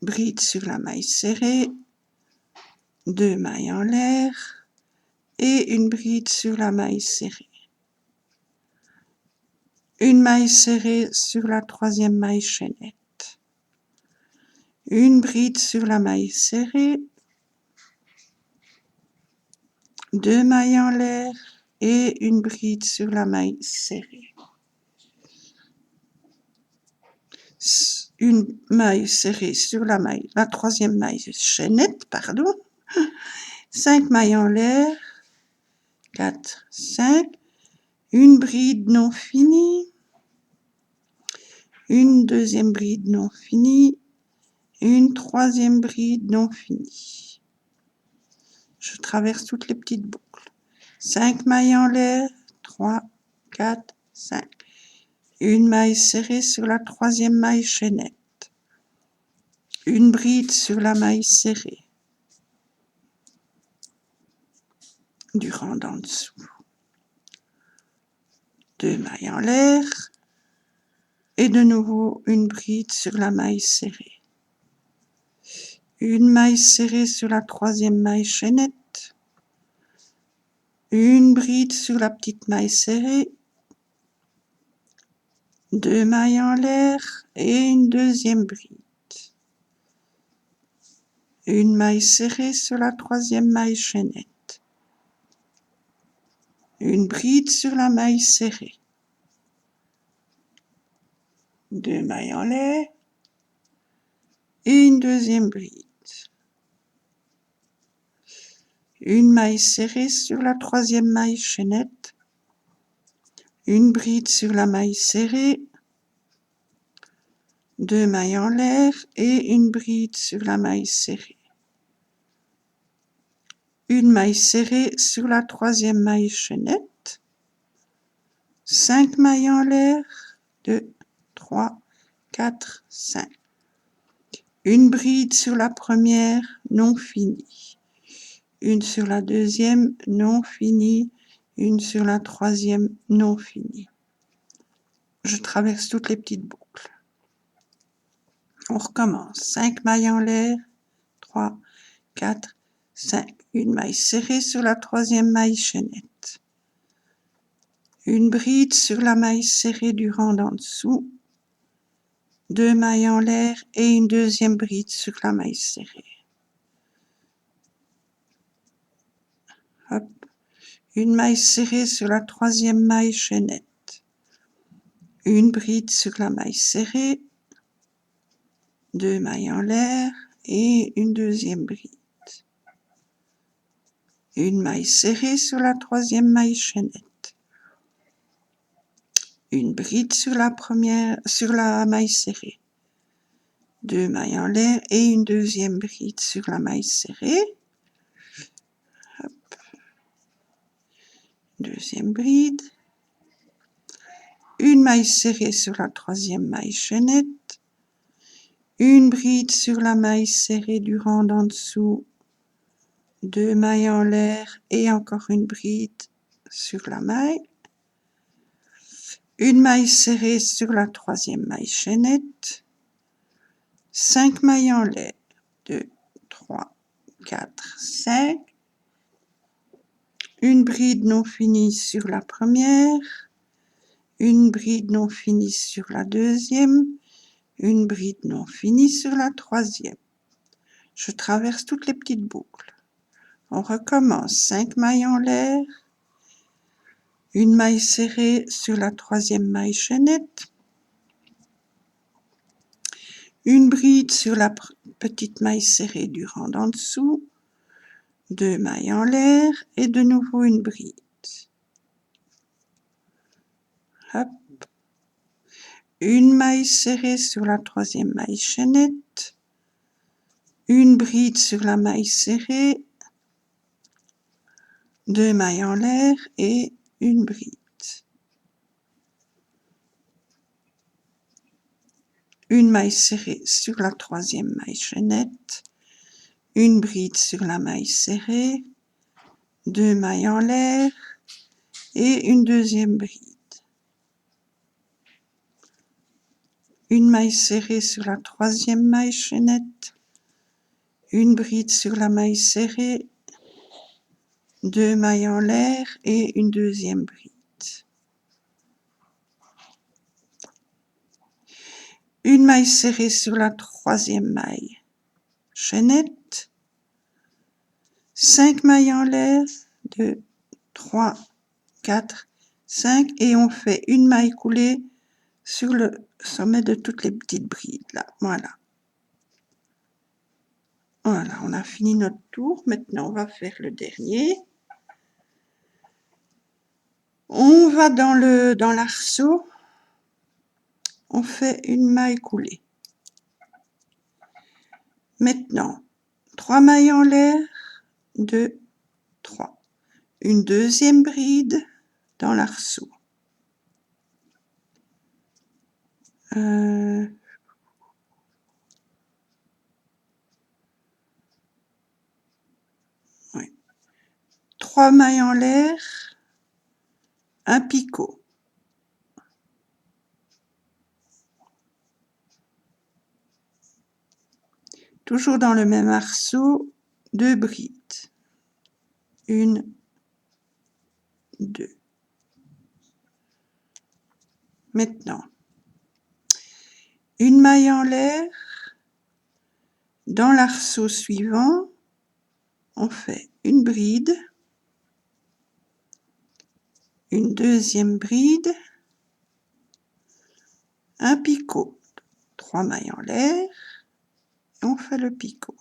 Bride sur la maille serrée. 2 mailles en l'air et une bride sur la maille serrée. Une maille serrée sur la troisième maille chaînette. Une bride sur la maille serrée. 2 mailles en l'air et une bride sur la maille serrée. Une maille serrée sur la troisième maille chaînette, pardon. 5 mailles en l'air. 4, 5. Une bride non finie. Une deuxième bride non finie. Une troisième bride non finie. Je traverse toutes les petites boucles. 5 mailles en l'air. 3, 4, 5. Une maille serrée sur la troisième maille chaînette. Une bride sur la maille serrée du rang d'en dessous. 2 mailles en l'air et de nouveau une bride sur la maille serrée. Une maille serrée sur la troisième maille chaînette. une bride sur la petite maille serrée, 2 mailles en l'air et une deuxième bride. Une maille serrée sur la troisième maille chaînette. Une bride sur la maille serrée. 2 mailles en l'air et une deuxième bride. Une maille serrée sur la troisième maille chaînette. Une bride sur la maille serrée. 2 mailles en l'air et une bride sur la maille serrée. Une maille serrée sur la troisième maille chaînette. 5 mailles en l'air, 2, 3, 4, 5. Une bride sur la première, non finie. Une sur la deuxième, non finie. Une sur la troisième, non finie. Je traverse toutes les petites boucles. On recommence. 5 mailles en l'air, 3, 4, 5. Une maille serrée sur la troisième maille chaînette. Une bride sur la maille serrée du rang d'en dessous. 2 mailles en l'air et une deuxième bride sur la maille serrée. Hop. Une maille serrée sur la troisième maille chaînette. Une bride sur la maille serrée. 2 mailles en l'air et une deuxième bride. Une maille serrée sur la troisième maille chaînette. Une bride sur la première, sur la maille serrée. 2 mailles en l'air et une deuxième bride sur la maille serrée. Hop. Deuxième bride. Une maille serrée sur la troisième maille chaînette. Une bride sur la maille serrée du rang d'en dessous. 2 mailles en l'air et encore une bride sur la maille. Une maille serrée sur la troisième maille chaînette. 5 mailles en l'air. 2, 3, 4, 5. Une bride non finie sur la première. Une bride non finie sur la deuxième. Une bride non finie sur la troisième. Je traverse toutes les petites boucles. On recommence. 5 mailles en l'air. Une maille serrée sur la troisième maille chaînette. Une bride sur la petite maille serrée du rang d'en dessous. 2 mailles en l'air et de nouveau une bride. Hop. Une maille serrée sur la troisième maille chaînette. Une bride sur la maille serrée. 2 mailles en l'air et une bride. Une maille serrée sur la troisième maille chaînette. Une bride sur la maille serrée. 2 mailles en l'air et une deuxième bride. Une maille serrée sur la troisième maille chaînette. Une bride sur la maille serrée. 2 mailles en l'air et une deuxième bride. Une maille serrée sur la troisième maille chaînette. 5 mailles en l'air. 2, 3, 4, 5 et on fait une maille coulée sur le sommet de toutes les petites brides là. Voilà. Voilà, on a fini notre tour. Maintenant, on va faire le dernier. On va dans l'arceau. On fait une maille coulée. Maintenant, 3 mailles en l'air, 2, 3. Une deuxième bride dans l'arceau. Ouais. 3 mailles en l'air, un picot. Toujours dans le même arceau, 2 brides. Une, 2. Maintenant, une maille en l'air, dans l'arceau suivant, on fait une bride, une deuxième bride, un picot, 3 mailles en l'air, et on fait le picot.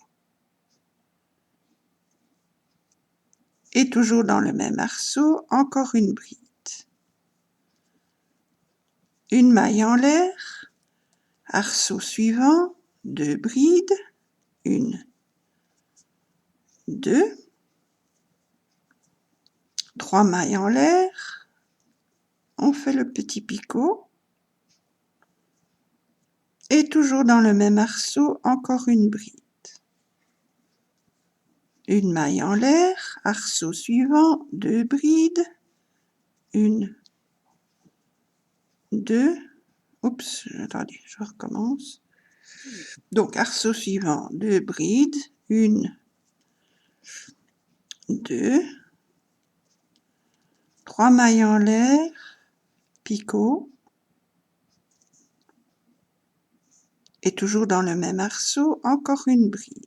Et toujours dans le même arceau, encore une bride. Une maille en l'air, arceau suivant, 2 brides, 1, 2, 3 mailles en l'air, on fait le petit picot, et toujours dans le même arceau, encore une bride. Une maille en l'air, arceau suivant, 2 brides, 1, 2, oups, attendez, je recommence. Donc, arceau suivant, 2 brides, 1, 2, 3 mailles en l'air, picot, et toujours dans le même arceau, encore une bride.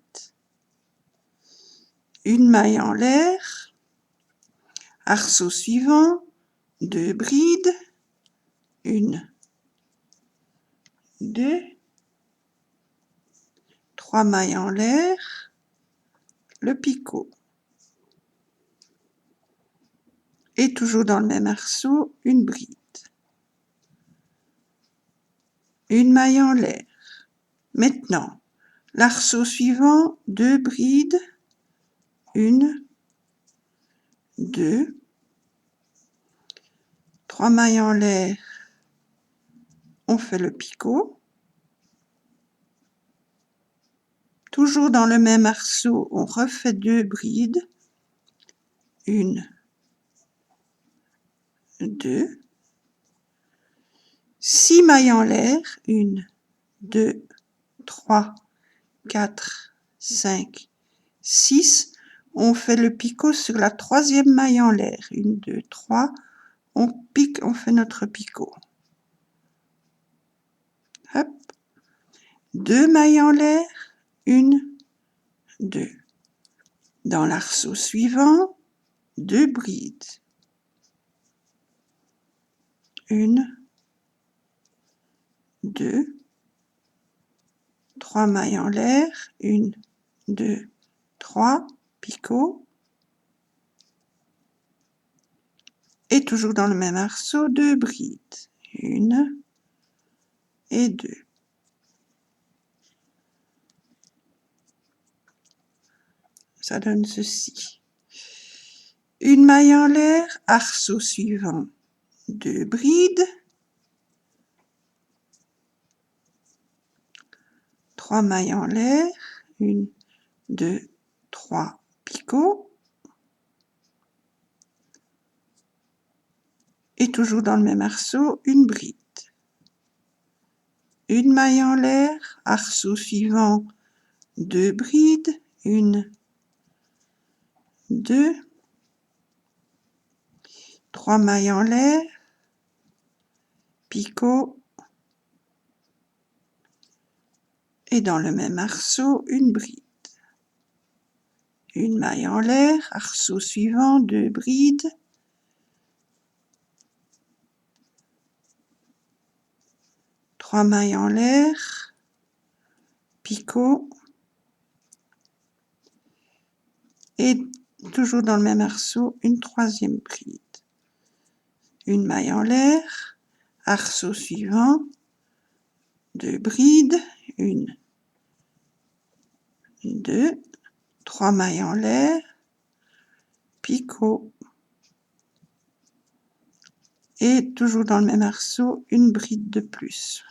Une maille en l'air, arceau suivant, 2 brides, 1, 2, 3 mailles en l'air, le picot. Et toujours dans le même arceau, une bride. Une maille en l'air. Maintenant, l'arceau suivant, 2 brides, 1, 2, 3 mailles en l'air, on fait le picot. Toujours dans le même arceau, on refait 2 brides, 1, 2, 6 mailles en l'air, 1, 2, 3, 4, 5, 6, on fait le picot sur la troisième maille en l'air, 1, 2, 3, on pique, on fait notre picot. Hop. 2 mailles en l'air, 1, 2. Dans l'arceau suivant, 2 brides. 1, 2, 3 mailles en l'air, 1, 2, 3, picot. Et toujours dans le même arceau, 2 brides. 1 et 2. Ça donne ceci. Une maille en l'air, arceau suivant, 2 brides, 3 mailles en l'air, 1, 2, 3, picot, et toujours dans le même arceau, une bride. Une maille en l'air, arceau suivant, 2 brides, 1, 2, 3 mailles en l'air, picot, et dans le même arceau, une bride. Une maille en l'air, arceau suivant, 2 brides, 3 mailles en l'air, picot, et toujours dans le même arceau, une troisième bride. Une maille en l'air, arceau suivant, 2 brides, 1, 2, 3 mailles en l'air, picot, et toujours dans le même arceau, une bride de plus.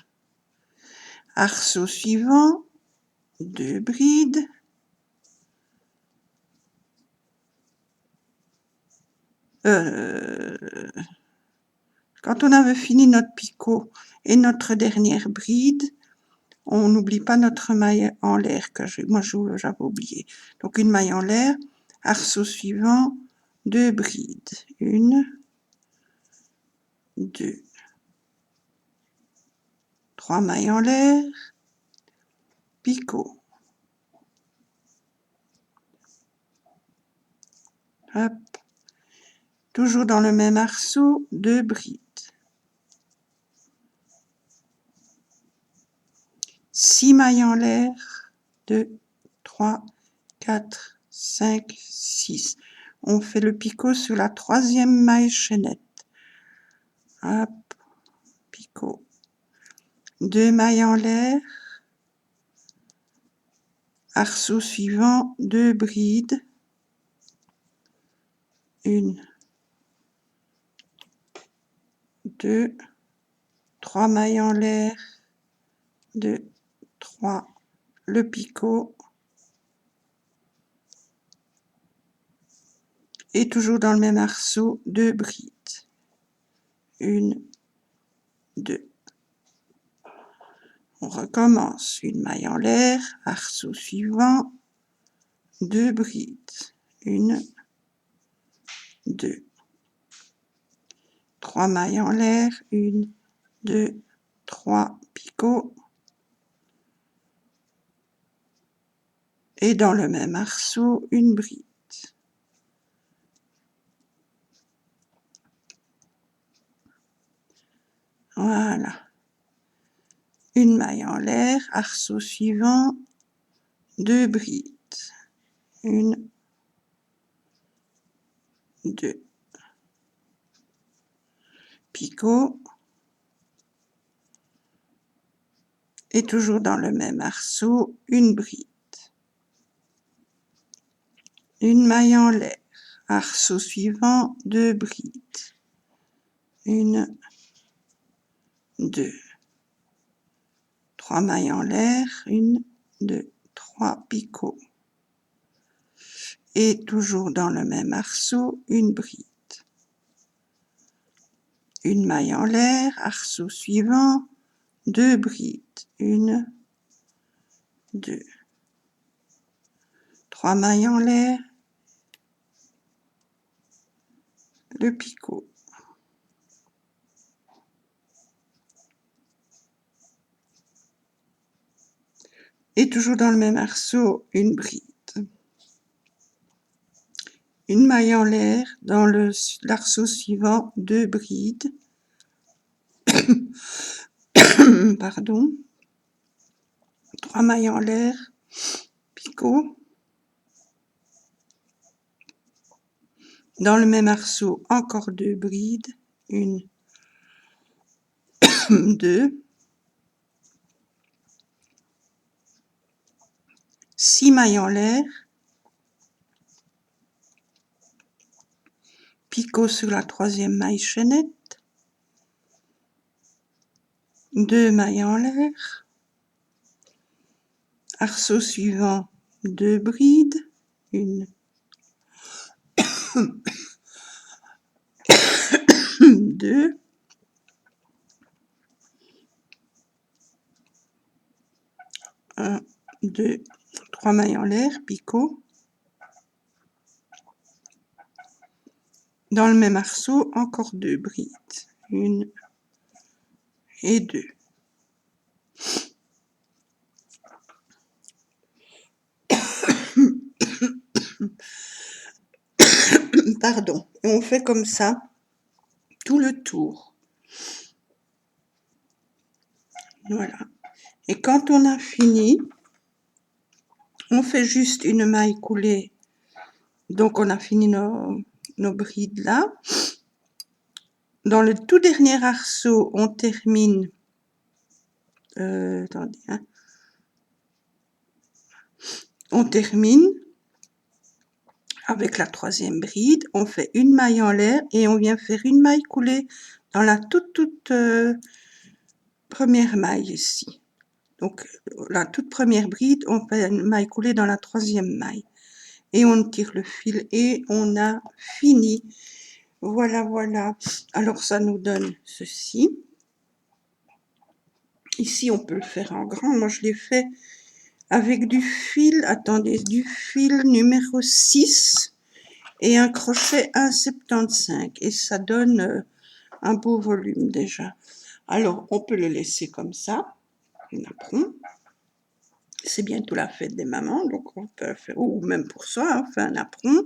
Arceau suivant, 2 brides, quand on avait fini notre picot et notre dernière bride, on n'oublie pas notre maille en l'air que j'avais oublié. Donc une maille en l'air, arceau suivant, 2 brides, 1, 2, 3 mailles en l'air, picot. Hop. Toujours dans le même arceau, 2 brides. 6 mailles en l'air, 2, 3, 4, 5, 6. On fait le picot sur la troisième maille chaînette. Hop, picot. 2 mailles en l'air, arceau suivant, 2 brides. 1, 2, 3 mailles en l'air, 2, 3, le picot. Et toujours dans le même arceau, 2 brides. 1, 2. On recommence. 1 maille en l'air, arceau suivant, 2 brides. 1, 2. 3 mailles en l'air, 1, 2, 3, picot. Et dans le même arceau, 1 bride. Voilà. 1 maille en l'air, arceau suivant, 2 brides. 1, 2. Picot. Et toujours dans le même arceau, 1 bride. 1 maille en l'air, arceau suivant, 2 brides. 1, 2. 3 mailles en l'air, 1, 2, 3, picot. Et toujours dans le même arceau, 1 bride. 1 maille en l'air, arceau suivant, 2 brides. 1, 2. 3 mailles en l'air, le picot. Et toujours dans le même arceau, 1 bride. 1 maille en l'air, dans l'arceau suivant, 2 brides. Pardon. 3 mailles en l'air, picot. Dans le même arceau, encore 2 brides. 1, 2. 6 mailles en l'air. Picot sur la troisième maille chaînette. 2 mailles en l'air. Arceau suivant, 2 brides. 1, 2. 1, 2, 3 mailles en l'air, picot. Dans le même arceau, encore 2 brides. 1 et 2. Pardon. Et on fait comme ça tout le tour. Voilà. Et quand on a fini, on fait juste une maille coulée. Donc on a fini nos brides là. Dans le tout dernier arceau, on termine. Attendez. Hein. On termine avec la troisième bride. On fait une maille en l'air et on vient faire une maille coulée dans la toute première maille ici. Donc la toute première bride, on fait une maille coulée dans la troisième maille. Et on tire le fil et on a fini. Voilà, voilà. Alors ça nous donne ceci. Ici, on peut le faire en grand. Moi, je l'ai fait avec du fil, attendez, du fil numéro 6 et un crochet 1,75. Et ça donne un beau volume déjà. Alors, on peut le laisser comme ça, un napperon. C'est bientôt la fête des mamans, donc on peut faire, ou même pour soi, on fait un napperon.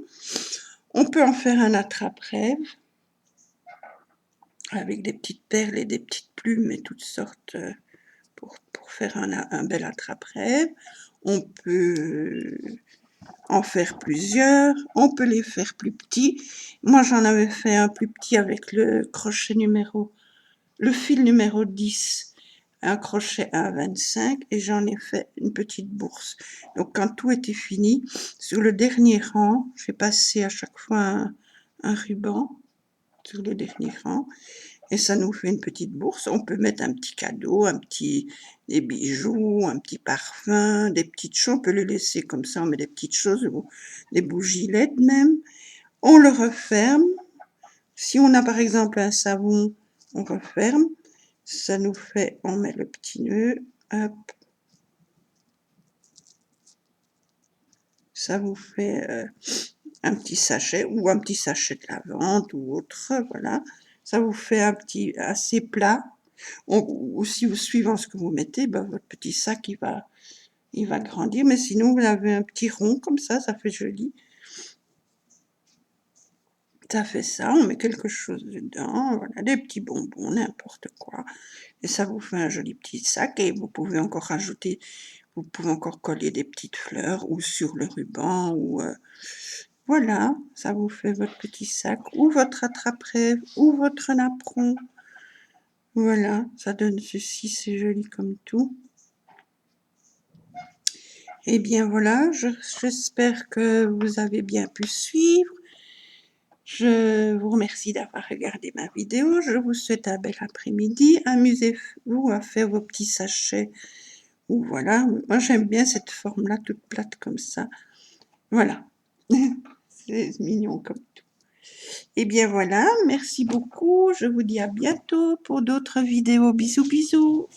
On peut en faire un attrape-rêve, avec des petites perles et des petites plumes et toutes sortes, pour faire un bel attrape-rêve. On peut en faire plusieurs, on peut les faire plus petits. Moi, j'en avais fait un plus petit avec le crochet le fil numéro 10, un crochet à 25 et j'en ai fait une petite bourse. Donc, quand tout était fini, sur le dernier rang, j'ai passé à chaque fois un ruban sur le dernier rang et ça nous fait une petite bourse. On peut mettre un petit cadeau, des bijoux, un petit parfum, des petites choses. On peut le laisser comme ça, on met des petites choses, ou des bougies LED même. On le referme. Si on a par exemple un savon, on referme. Ça nous fait, on met le petit nœud, hop. Ça vous fait un petit sachet ou un petit sachet de lavande ou autre, voilà. Ça vous fait un petit assez plat. Ou si suivant ce que vous mettez, ben, votre petit sac il va grandir. Mais sinon, vous avez un petit rond comme ça fait joli. Ça fait ça, on met quelque chose dedans, voilà, des petits bonbons, n'importe quoi. Et ça vous fait un joli petit sac et vous pouvez encore rajouter, vous pouvez encore coller des petites fleurs ou sur le ruban ou voilà, ça vous fait votre petit sac ou votre attrape-rêve ou votre napperon. Voilà, ça donne ceci, c'est joli comme tout. Eh bien voilà, j'espère que vous avez bien pu suivre. Je vous remercie d'avoir regardé ma vidéo. Je vous souhaite un bel après-midi. Amusez-vous à faire vos petits sachets. Ou voilà, moi j'aime bien cette forme-là, toute plate comme ça. Voilà, c'est mignon comme tout. Eh bien voilà, merci beaucoup. Je vous dis à bientôt pour d'autres vidéos. Bisous, bisous.